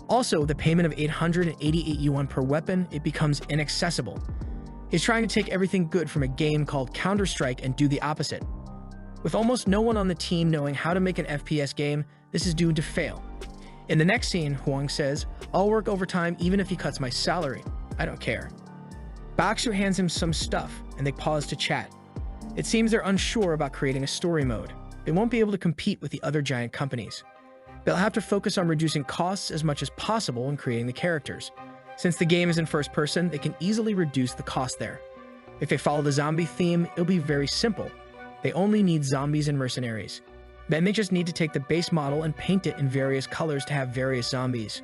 Also, the payment of 888 yuan per weapon, it becomes inaccessible. He's trying to take everything good from a game called Counter-Strike and do the opposite. With almost no one on the team knowing how to make an FPS game, this is doomed to fail. In the next scene, Huang says, "I'll work overtime even if he cuts my salary. I don't care." Baksu hands him some stuff, and they pause to chat. It seems they're unsure about creating a story mode. They won't be able to compete with the other giant companies. They'll have to focus on reducing costs as much as possible in creating the characters. Since the game is in first person, they can easily reduce the cost there. If they follow the zombie theme, it'll be very simple. They only need zombies and mercenaries. Then they just need to take the base model and paint it in various colors to have various zombies.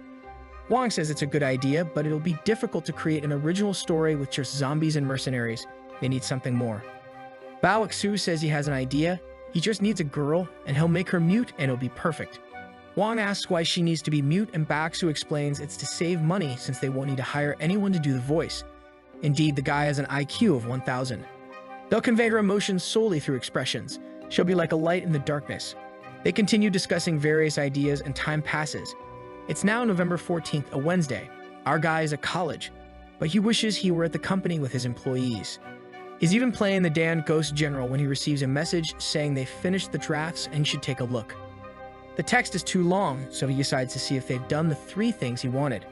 Huang says it's a good idea, but it'll be difficult to create an original story with just zombies and mercenaries. They need something more. Bao Xu says he has an idea. He just needs a girl, and he'll make her mute and it'll be perfect. Huang asks why she needs to be mute, and Baksu explains it's to save money since they won't need to hire anyone to do the voice. Indeed, the guy has an IQ of 1000. They'll convey her emotions solely through expressions. She'll be like a light in the darkness. They continue discussing various ideas and time passes. It's now November 14th, a Wednesday. Our guy is at college, but he wishes he were at the company with his employees. He's even playing the Dan Ghost General when he receives a message saying they finished the drafts and should take a look. The text is too long, so he decides to see if they've done the 3 things he wanted.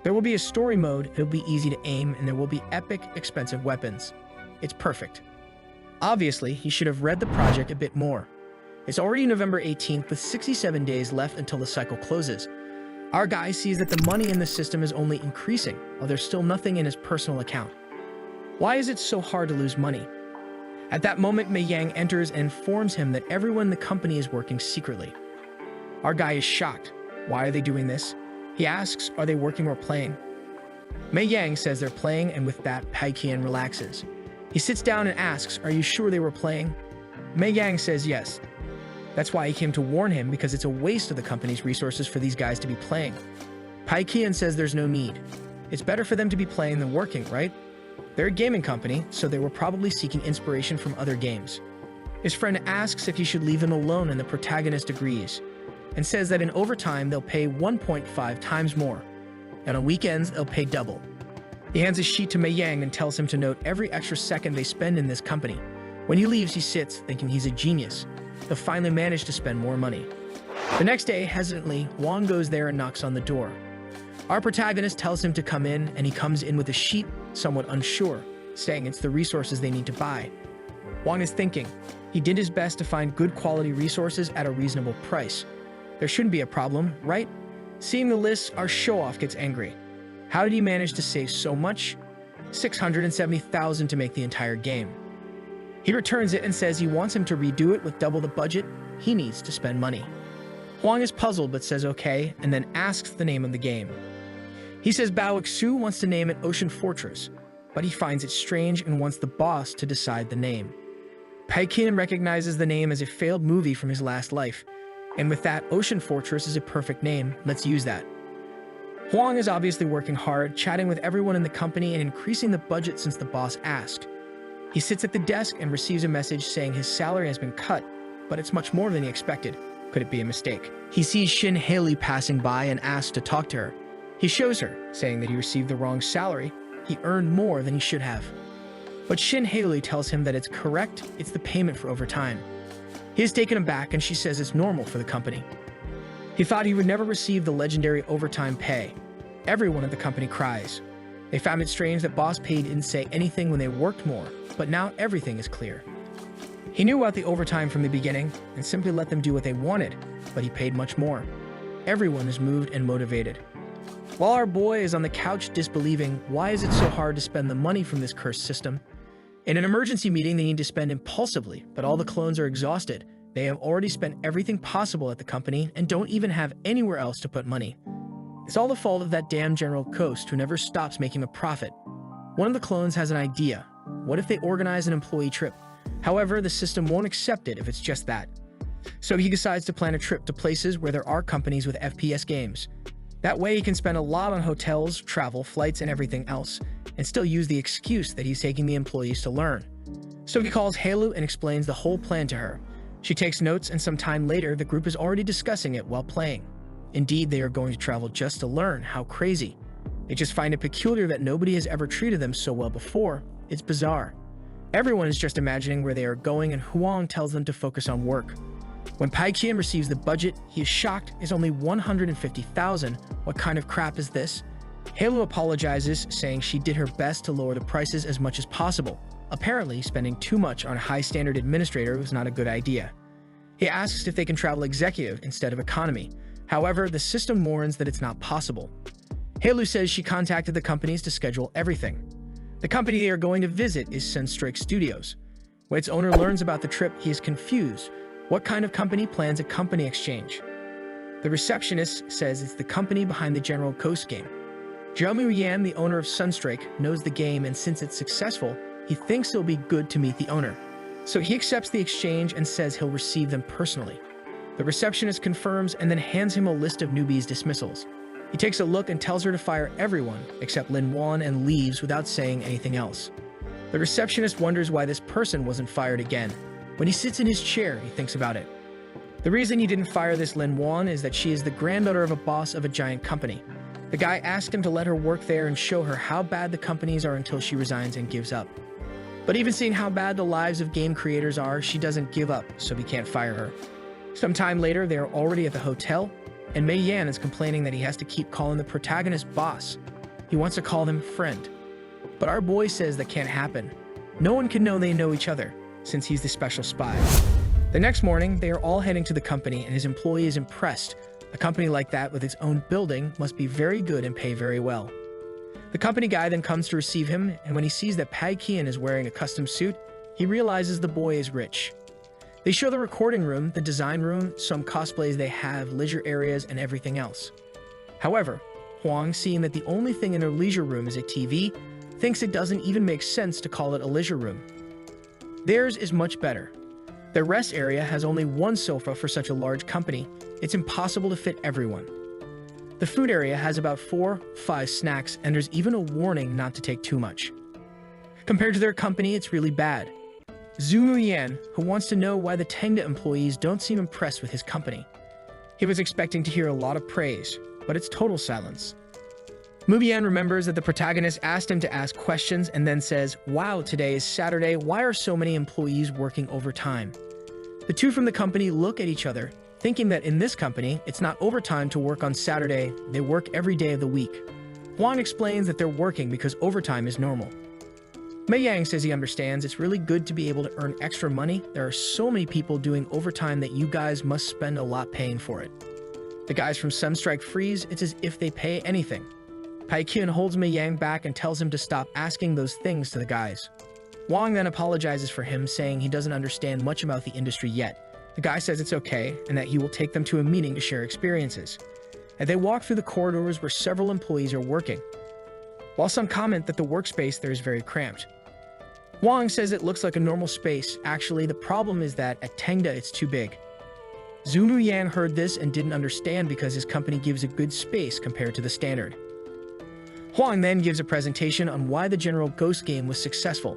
There will be a story mode, it'll be easy to aim, and there will be epic, expensive weapons. It's perfect. Obviously, he should have read the project a bit more. It's already November 18th with 67 days left until the cycle closes. Our guy sees that the money in the system is only increasing, while there's still nothing in his personal account. Why is it so hard to lose money? At that moment, Mei Yang enters and informs him that everyone in the company is working secretly. Our guy is shocked. Why are they doing this? He asks, are they working or playing? Mei Yang says they're playing, and with that, Pai Qian relaxes. He sits down and asks, are you sure they were playing? Mei Yang says yes. That's why he came to warn him, because it's a waste of the company's resources for these guys to be playing. Pai Qian says there's no need. It's better for them to be playing than working, right? They're a gaming company, so they were probably seeking inspiration from other games. His friend asks if he should leave them alone, and the protagonist agrees, and says that in overtime they'll pay 1.5 times more, and on weekends they'll pay double. He hands a sheet to Mei Yang and tells him to note every extra second they spend in this company. When he leaves, he sits, thinking he's a genius. They'll finally manage to spend more money. The next day, hesitantly, Huang goes there and knocks on the door. Our protagonist tells him to come in, and he comes in with a sheet, somewhat unsure, saying it's the resources they need to buy. Huang is thinking. He did his best to find good quality resources at a reasonable price. There shouldn't be a problem, right? Seeing the list, our show-off gets angry. How did he manage to save so much? 670,000 to make the entire game. He returns it and says he wants him to redo it with double the budget. He needs to spend money. Huang is puzzled but says okay, and then asks the name of the game. He says Bao Xu wants to name it Ocean Fortress, but he finds it strange and wants the boss to decide the name. Paikin recognizes the name as a failed movie from his last life, and with that, Ocean Fortress is a perfect name. Let's use that. Huang is obviously working hard, chatting with everyone in the company and increasing the budget since the boss asked. He sits at the desk and receives a message saying his salary has been cut, but it's much more than he expected. Could it be a mistake? He sees Shin Haley passing by and asks to talk to her. He shows her, saying that he received the wrong salary. He earned more than he should have. But Shin Haley tells him that it's correct, it's the payment for overtime. He is taken aback and she says it's normal for the company. He thought he would never receive the legendary overtime pay. Everyone at the company cries. They found it strange that Boss Pay didn't say anything when they worked more, but now everything is clear. He knew about the overtime from the beginning and simply let them do what they wanted, but he paid much more. Everyone is moved and motivated. While our boy is on the couch disbelieving, why is it so hard to spend the money from this cursed system? In an emergency meeting, they need to spend impulsively, but all the clones are exhausted. They have already spent everything possible at the company and don't even have anywhere else to put money. It's all the fault of that damn General Coast who never stops making a profit. One of the clones has an idea. What if they organize an employee trip? However, the system won't accept it if it's just that. So he decides to plan a trip to places where there are companies with FPS games. That way he can spend a lot on hotels, travel, flights, and everything else, and still use the excuse that he's taking the employees to learn. So he calls Yahello and explains the whole plan to her. She takes notes, and some time later, the group is already discussing it while playing. Indeed, they are going to travel just to learn. How crazy. They just find it peculiar that nobody has ever treated them so well before. It's bizarre. Everyone is just imagining where they are going, and Huang tells them to focus on work. When Pai Qian receives the budget, he is shocked. It's only 150,000. What kind of crap is this? Yahello apologizes, saying she did her best to lower the prices as much as possible. Apparently, spending too much on a high-standard administrator was not a good idea. He asks if they can travel executive instead of economy. However, the system warns that it's not possible. Yahello says she contacted the companies to schedule everything. The company they are going to visit is Sunstrike Studios. When its owner learns about the trip, he is confused. What kind of company plans a company exchange? The receptionist says it's the company behind the General Coast game. Jiamu Yan, the owner of Sunstrike, knows the game, and since it's successful, he thinks it'll be good to meet the owner. So he accepts the exchange and says he'll receive them personally. The receptionist confirms and then hands him a list of newbies' dismissals. He takes a look and tells her to fire everyone except Lin Wan and leaves without saying anything else. The receptionist wonders why this person wasn't fired again. When he sits in his chair, he thinks about it. The reason he didn't fire this Lin Wan is that she is the granddaughter of a boss of a giant company. The guy asked him to let her work there and show her how bad the companies are until she resigns and gives up. But even seeing how bad the lives of game creators are, she doesn't give up, so he can't fire her. Sometime later, they are already at the hotel, and Mei Yan is complaining that he has to keep calling the protagonist boss. He wants to call them friend. But our boy says that can't happen. No one can know they know each other, since he's the special spy. The next morning, they are all heading to the company, and his employee is impressed. A company like that with its own building must be very good and pay very well. The company guy then comes to receive him, and when he sees that Pai Qian is wearing a custom suit, he realizes the boy is rich. They show the recording room, the design room, some cosplays they have, leisure areas, and everything else. However, Huang, seeing that the only thing in their leisure room is a TV, thinks it doesn't even make sense to call it a leisure room. Theirs is much better. Their rest area has only one sofa for such a large company. It's impossible to fit everyone. The food area has about 4-5 snacks, and there's even a warning not to take too much. Compared to their company, it's really bad. Zhu Muyan, who wants to know why the Tengda employees don't seem impressed with his company. He was expecting to hear a lot of praise, but it's total silence. Mubian remembers that the protagonist asked him to ask questions and then says, "Wow, today is Saturday. Why are so many employees working overtime?" The two from the company look at each other, thinking that in this company, it's not overtime to work on Saturday, they work every day of the week. Huang explains that they're working because overtime is normal. Mei Yang says he understands it's really good to be able to earn extra money. There are so many people doing overtime that you guys must spend a lot paying for it. The guys from Sunstrike freeze. It's as if they pay anything. Pai Qian holds Mei Yang back and tells him to stop asking those things to the guys. Wang then apologizes for him, saying he doesn't understand much about the industry yet. The guy says it's okay and that he will take them to a meeting to share experiences. And they walk through the corridors where several employees are working, while some comment that the workspace there is very cramped. Wang says it looks like a normal space. Actually, the problem is that at Tengda it's too big. Zhu Muyan heard this and didn't understand because his company gives a good space compared to the standard. Huang then gives a presentation on why the General Ghost game was successful.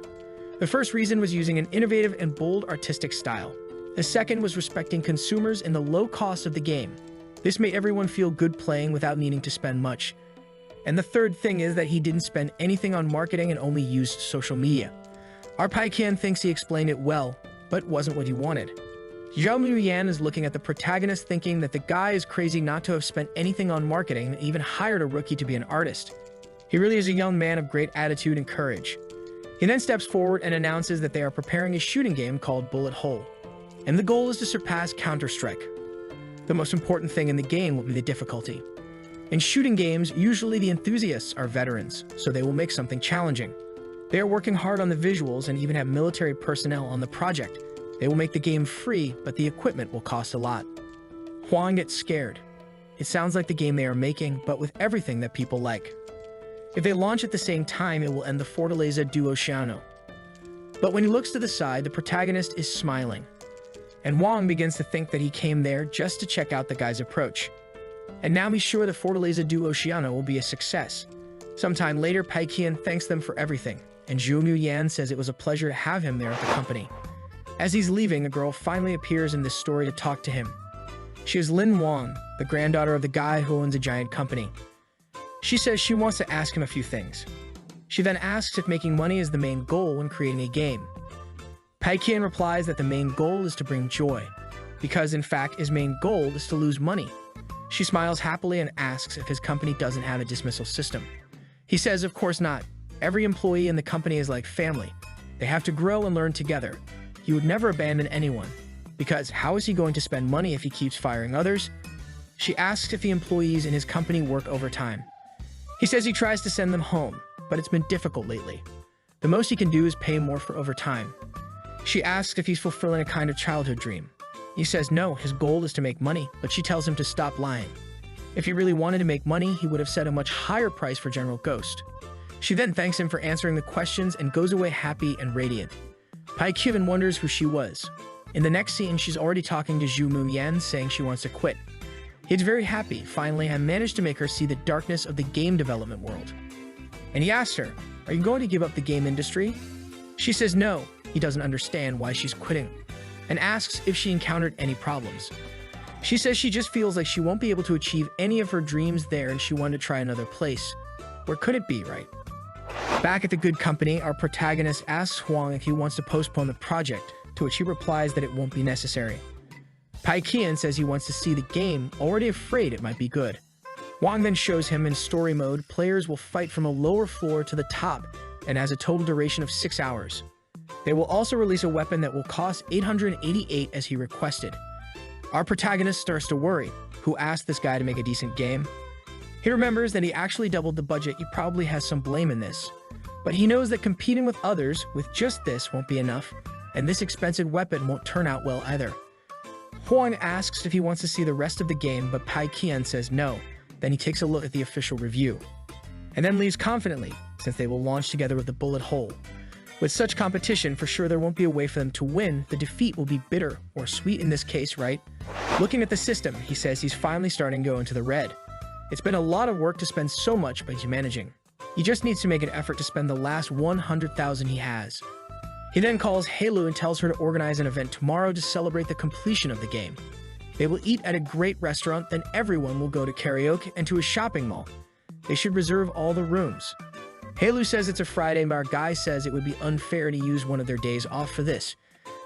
The first reason was using an innovative and bold artistic style. The second was respecting consumers and the low cost of the game. This made everyone feel good playing without needing to spend much. And the third thing is that he didn't spend anything on marketing and only used social media. Our Paikian thinks he explained it well, but wasn't what he wanted. Zhao Muyan is looking at the protagonist thinking that the guy is crazy not to have spent anything on marketing and even hired a rookie to be an artist. He really is a young man of great attitude and courage. He then steps forward and announces that they are preparing a shooting game called Bullet Hole, and the goal is to surpass Counter-Strike. The most important thing in the game will be the difficulty. In shooting games, usually the enthusiasts are veterans, so they will make something challenging. They are working hard on the visuals and even have military personnel on the project. They will make the game free, but the equipment will cost a lot. Huang gets scared. It sounds like the game they are making, but with everything that people like. If they launch at the same time, it will end the Fortaleza do Oceano. But when he looks to the side, the protagonist is smiling. And Wang begins to think that he came there just to check out the guy's approach. And now he's sure the Fortaleza do Oceano will be a success. Sometime later, Paikian thanks them for everything, and Zhu Muyan says it was a pleasure to have him there at the company. As he's leaving, a girl finally appears in this story to talk to him. She is Lin Wang, the granddaughter of the guy who owns a giant company. She says she wants to ask him a few things. She then asks if making money is the main goal when creating a game. Paikian replies that the main goal is to bring joy, because in fact his main goal is to lose money. She smiles happily and asks if his company doesn't have a dismissal system. He says of course not. Every employee in the company is like family. They have to grow and learn together. He would never abandon anyone, because how is he going to spend money if he keeps firing others? She asks if the employees in his company work overtime. He says he tries to send them home, but it's been difficult lately. The most he can do is pay more for overtime. She asks if he's fulfilling a kind of childhood dream. He says no, his goal is to make money, but she tells him to stop lying. If he really wanted to make money, he would have set a much higher price for General Ghost. She then thanks him for answering the questions and goes away happy and radiant. Paikian wonders who she was. In the next scene, she's already talking to Zhu Muyan, saying she wants to quit. He's very happy, finally, and managed to make her see the darkness of the game development world. And he asks her, "Are you going to give up the game industry?" She says no, he doesn't understand why she's quitting, and asks if she encountered any problems. She says she just feels like she won't be able to achieve any of her dreams there and she wanted to try another place. Where could it be, right? Back at the good company, our protagonist asks Huang if he wants to postpone the project, to which he replies that it won't be necessary. Paikian says he wants to see the game, already afraid it might be good. Wang then shows him in story mode, players will fight from a lower floor to the top and has a total duration of 6 hours. They will also release a weapon that will cost 888 as he requested. Our protagonist starts to worry. Who asked this guy to make a decent game? He remembers that he actually doubled the budget. He probably has some blame in this. But he knows that competing with others with just this won't be enough, and this expensive weapon won't turn out well either. Huang asks if he wants to see the rest of the game, but Paikian says no. Then he takes a look at the official review, and then leaves confidently, since they will launch together with the Bullet Hole. With such competition, for sure there won't be a way for them to win. The defeat will be bitter, or sweet in this case, right? Looking at the system, he says he's finally starting to go into the red. It's been a lot of work to spend so much, but he's managing. He just needs to make an effort to spend the last 100,000 he has. He then calls Yahello and tells her to organize an event tomorrow to celebrate the completion of the game. They will eat at a great restaurant, then everyone will go to karaoke and to a shopping mall. They should reserve all the rooms. Yahello says it's a Friday, but our guy says it would be unfair to use one of their days off for this.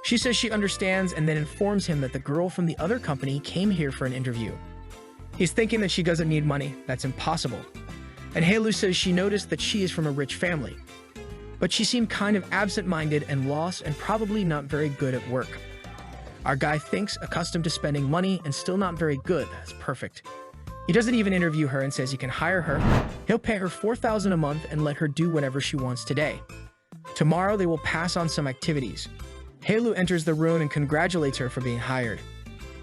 She says she understands and then informs him that the girl from the other company came here for an interview. He's thinking that she doesn't need money. That's impossible. And Yahello says she noticed that she is from a rich family. But she seemed kind of absent-minded and lost and probably not very good at work. Our guy thinks accustomed to spending money and still not very good. That's perfect. He doesn't even interview her and says he can hire her. He'll pay her 4,000 a month and let her do whatever she wants today. Tomorrow, they will pass on some activities. Yahello enters the room and congratulates her for being hired.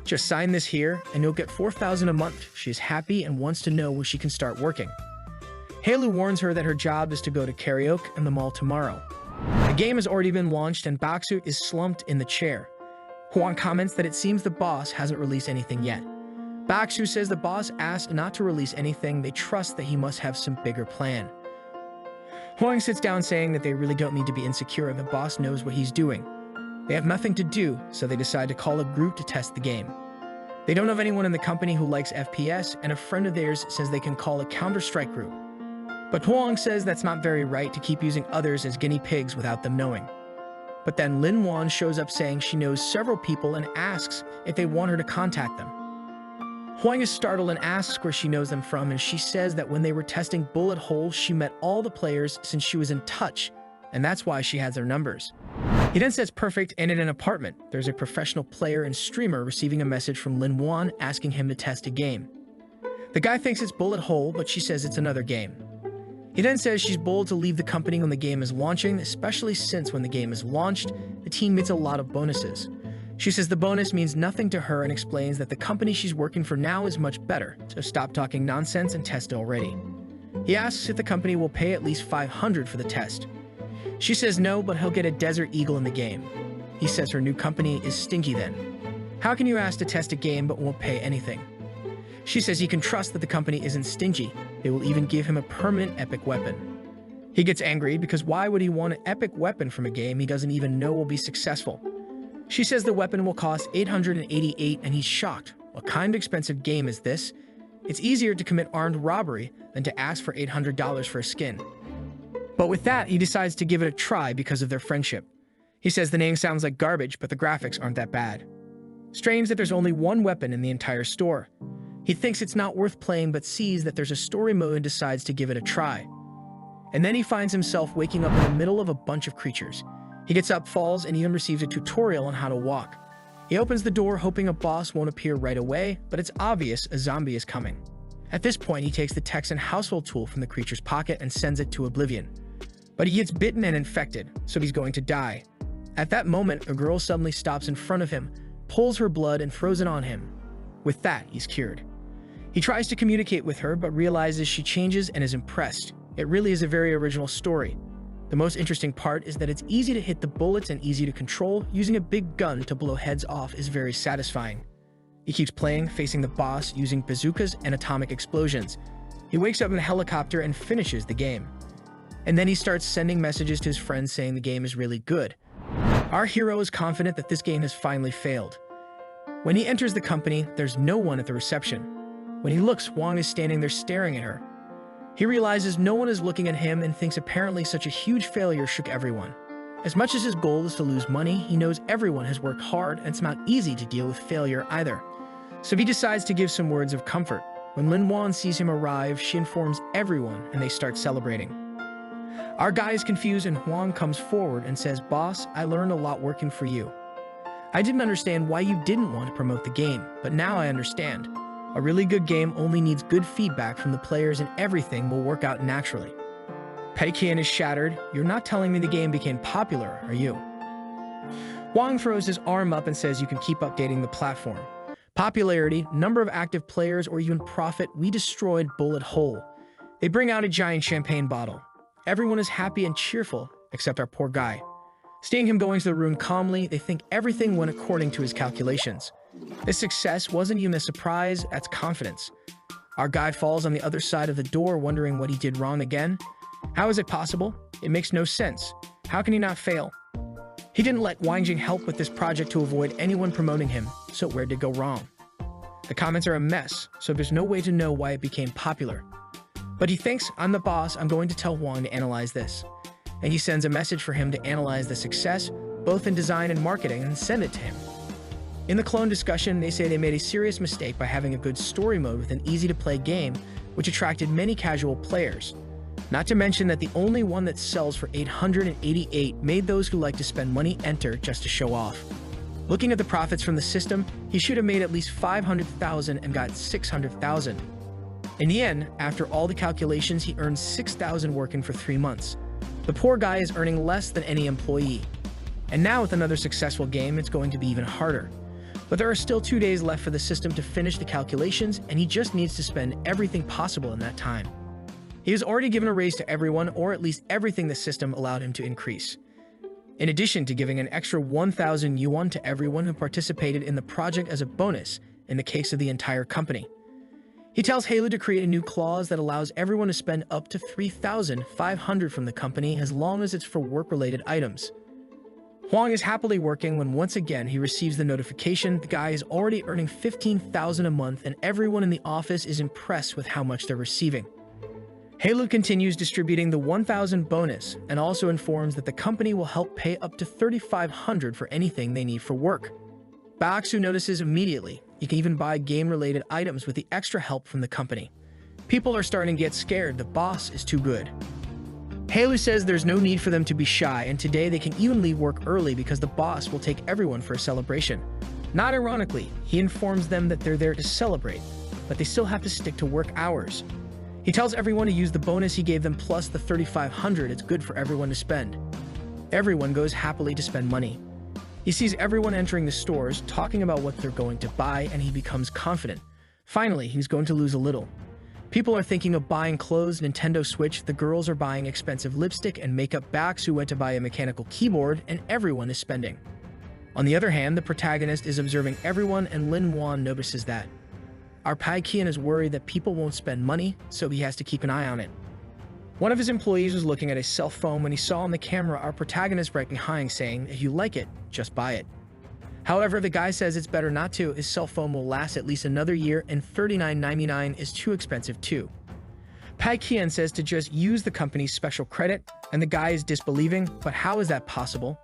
Just sign this here, and you'll get 4,000 a month. She is happy and wants to know where she can start working. Yahello warns her that her job is to go to karaoke and the mall tomorrow. The game has already been launched and Baksu is slumped in the chair. Hwang comments that it seems the boss hasn't released anything yet. Baksu says the boss asked not to release anything, they trust that he must have some bigger plan. Hwang sits down saying that they really don't need to be insecure, the boss knows what he's doing. They have nothing to do, so they decide to call a group to test the game. They don't have anyone in the company who likes FPS, and a friend of theirs says they can call a Counter-Strike group. But Hwang says that's not very right to keep using others as guinea pigs without them knowing. But then Lin Wan shows up saying she knows several people and asks if they want her to contact them. Hwang is startled and asks where she knows them from, and she says that when they were testing bullet holes, she met all the players since she was in touch, and that's why she has their numbers. He then says perfect, and in an apartment, there's a professional player and streamer receiving a message from Lin Wan asking him to test a game. The guy thinks it's bullet hole, but she says it's another game. He then says she's bold to leave the company when the game is launching, especially since when the game is launched, the team gets a lot of bonuses. She says the bonus means nothing to her and explains that the company she's working for now is much better, so stop talking nonsense and test already. He asks if the company will pay at least 500 for the test. She says no, but he'll get a Desert Eagle in the game. He says her new company is stingy then. How can you ask to test a game but won't pay anything? She says he can trust that the company isn't stingy. They will even give him a permanent epic weapon. He gets angry because why would he want an epic weapon from a game he doesn't even know will be successful? She says the weapon will cost 888 and he's shocked. What kind of expensive game is this? It's easier to commit armed robbery than to ask for $800 for a skin. But with that, he decides to give it a try because of their friendship. He says the name sounds like garbage, but the graphics aren't that bad. Strange that there's only one weapon in the entire store. He thinks it's not worth playing but sees that there's a story mode and decides to give it a try. And then he finds himself waking up in the middle of a bunch of creatures. He gets up, falls, and even receives a tutorial on how to walk. He opens the door hoping a boss won't appear right away, but it's obvious a zombie is coming. At this point, he takes the Texan household tool from the creature's pocket and sends it to oblivion. But he gets bitten and infected, so he's going to die. At that moment, a girl suddenly stops in front of him, pulls her blood, and throws it on him. With that, he's cured. He tries to communicate with her, but realizes she changes and is impressed. It really is a very original story. The most interesting part is that it's easy to hit the bullets and easy to control. Using a big gun to blow heads off is very satisfying. He keeps playing, facing the boss using bazookas and atomic explosions. He wakes up in a helicopter and finishes the game. And then he starts sending messages to his friends saying the game is really good. Our hero is confident that this game has finally failed. When he enters the company, there's no one at the reception. When he looks, Hwang is standing there staring at her. He realizes no one is looking at him and thinks apparently such a huge failure shook everyone. As much as his goal is to lose money, he knows everyone has worked hard and it's not easy to deal with failure either. So he decides to give some words of comfort. When Lin Wan sees him arrive, she informs everyone and they start celebrating. Our guy is confused and Hwang comes forward and says, "Boss, I learned a lot working for you. I didn't understand why you didn't want to promote the game, but now I understand. A really good game only needs good feedback from the players and everything will work out naturally." Peikian is shattered. "You're not telling me the game became popular, are you?" Hwang throws his arm up and says you can keep updating the platform. Popularity, number of active players, or even profit, we destroyed bullet hole. They bring out a giant champagne bottle. Everyone is happy and cheerful, except our poor guy. Seeing him going to the room calmly, they think everything went according to his calculations. This success wasn't even a surprise, that's confidence. Our guy falls on the other side of the door wondering what he did wrong again. How is it possible? It makes no sense. How can he not fail? He didn't let Wangjing help with this project to avoid anyone promoting him, so where did it go wrong? The comments are a mess, so there's no way to know why it became popular. But he thinks, I'm the boss, I'm going to tell Hwang to analyze this. And he sends a message for him to analyze the success, both in design and marketing, and send it to him. In the clone discussion, they say they made a serious mistake by having a good story mode with an easy-to-play game, which attracted many casual players. Not to mention that the only one that sells for 888 made those who like to spend money enter just to show off. Looking at the profits from the system, he should have made at least 500,000 and got 600,000. In the end, after all the calculations, he earned 6,000 working for 3 months. The poor guy is earning less than any employee. And now with another successful game, it's going to be even harder. But there are still 2 days left for the system to finish the calculations, and he just needs to spend everything possible in that time. He has already given a raise to everyone, or at least everything the system allowed him to increase. In addition to giving an extra 1,000 yuan to everyone who participated in the project as a bonus in the case of the entire company. He tells Yahello to create a new clause that allows everyone to spend up to 3,500 from the company as long as it's for work-related items. Huang is happily working when once again he receives the notification the guy is already earning 15,000 a month, and everyone in the office is impressed with how much they're receiving. Yahello continues distributing the 1,000 bonus and also informs that the company will help pay up to 3,500 for anything they need for work. Baksu notices immediately you can even buy game-related items with the extra help from the company. People are starting to get scared. The boss is too good. Yahello says there's no need for them to be shy, and today they can even leave work early because the boss will take everyone for a celebration. Not ironically, he informs them that they're there to celebrate, but they still have to stick to work hours. He tells everyone to use the bonus he gave them plus the 3,500 it's good for everyone to spend. Everyone goes happily to spend money. He sees everyone entering the stores, talking about what they're going to buy, and he becomes confident. Finally, he's going to lose a little. People are thinking of buying clothes, Nintendo Switch, the girls are buying expensive lipstick and makeup. Baksu went to buy a mechanical keyboard, and everyone is spending. On the other hand, the protagonist is observing everyone, and Lin Wan notices that. Our Pai Qian is worried that people won't spend money, so he has to keep an eye on it. One of his employees was looking at his cell phone when he saw on the camera our protagonist right behind saying, if you like it, just buy it. However, the guy says it's better not to. His cell phone will last at least another year, and $39.99 is too expensive too. Pai Qian says to just use the company's special credit, and the guy is disbelieving, but how is that possible?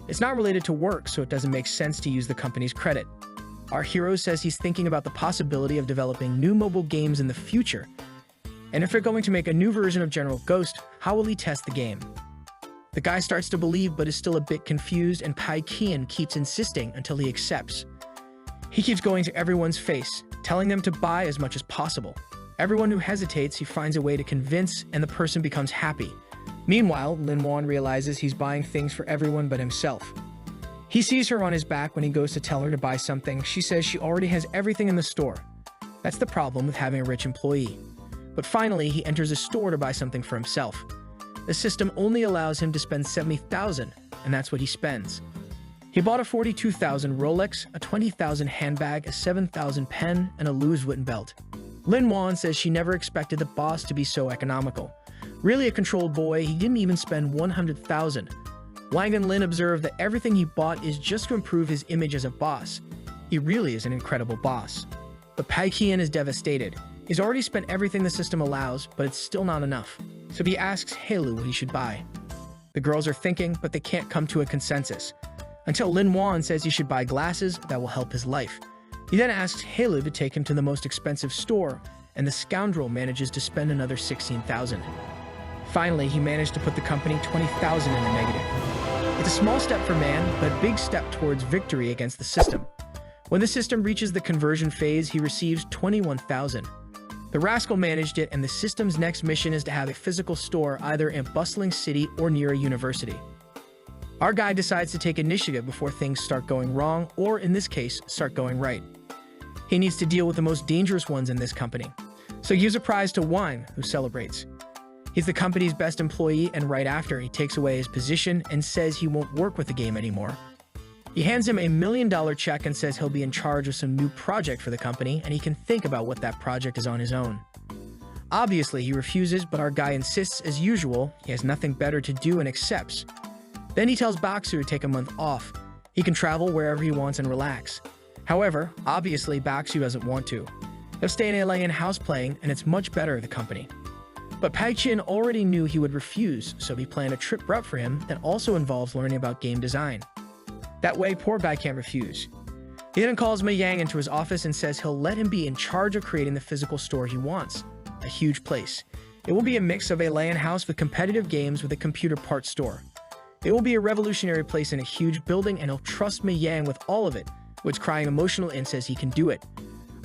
It's not related to work, so it doesn't make sense to use the company's credit. Our hero says he's thinking about the possibility of developing new mobile games in the future. And if they're going to make a new version of General Ghost, how will he test the game? The guy starts to believe but is still a bit confused, and Pai Qian keeps insisting until he accepts. He keeps going to everyone's face, telling them to buy as much as possible. Everyone who hesitates, he finds a way to convince, and the person becomes happy. Meanwhile, Lin Wan realizes he's buying things for everyone but himself. He sees her on his back when he goes to tell her to buy something. She says she already has everything in the store. That's the problem with having a rich employee. But finally, he enters a store to buy something for himself. The system only allows him to spend 70,000, and that's what he spends. He bought a 42,000 Rolex, a 20,000 handbag, a 7,000 pen, and a Louis Vuitton belt. Lin Wan says she never expected the boss to be so economical. Really a controlled boy, he didn't even spend 100,000. Wang and Lin observe that everything he bought is just to improve his image as a boss. He really is an incredible boss. But Pai Qian is devastated. He's already spent everything the system allows, but it's still not enough. So he asks Yahello what he should buy. The girls are thinking, but they can't come to a consensus. Until Lin Wan says he should buy glasses that will help his life. He then asks Yahello to take him to the most expensive store, and the scoundrel manages to spend another 16,000. Finally, he managed to put the company 20,000 in the negative. It's a small step for man, but a big step towards victory against the system. When the system reaches the conversion phase, he receives 21,000. The rascal managed it, and the system's next mission is to have a physical store either in a bustling city or near a university. Our guy decides to take initiative before things start going wrong, or in this case, start going right. He needs to deal with the most dangerous ones in this company. So he gives a prize to Wang, who celebrates. He's the company's best employee, and right after, he takes away his position and says he won't work with the game anymore. He hands him $1 million check and says he'll be in charge of some new project for the company, and he can think about what that project is on his own. Obviously, he refuses, but our guy insists as usual. He has nothing better to do and accepts. Then he tells Baksu to take a month off. He can travel wherever he wants and relax. However, obviously, Baksu doesn't want to. He'll stay in LA in house playing, and it's much better, the company. But Pai Qian already knew he would refuse, so he planned a trip route for him that also involves learning about game design. That way, poor guy can't refuse. He then calls Mei Yang into his office and says he'll let him be in charge of creating the physical store he wants. A huge place. It will be a mix of a LAN house with competitive games with a computer parts store. It will be a revolutionary place in a huge building, and he'll trust Mei Yang with all of it, which crying emotional and says he can do it.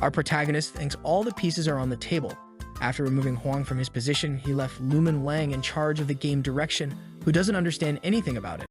Our protagonist thinks all the pieces are on the table. After removing Huang from his position, he left Lumen Wang in charge of the game direction, who doesn't understand anything about it.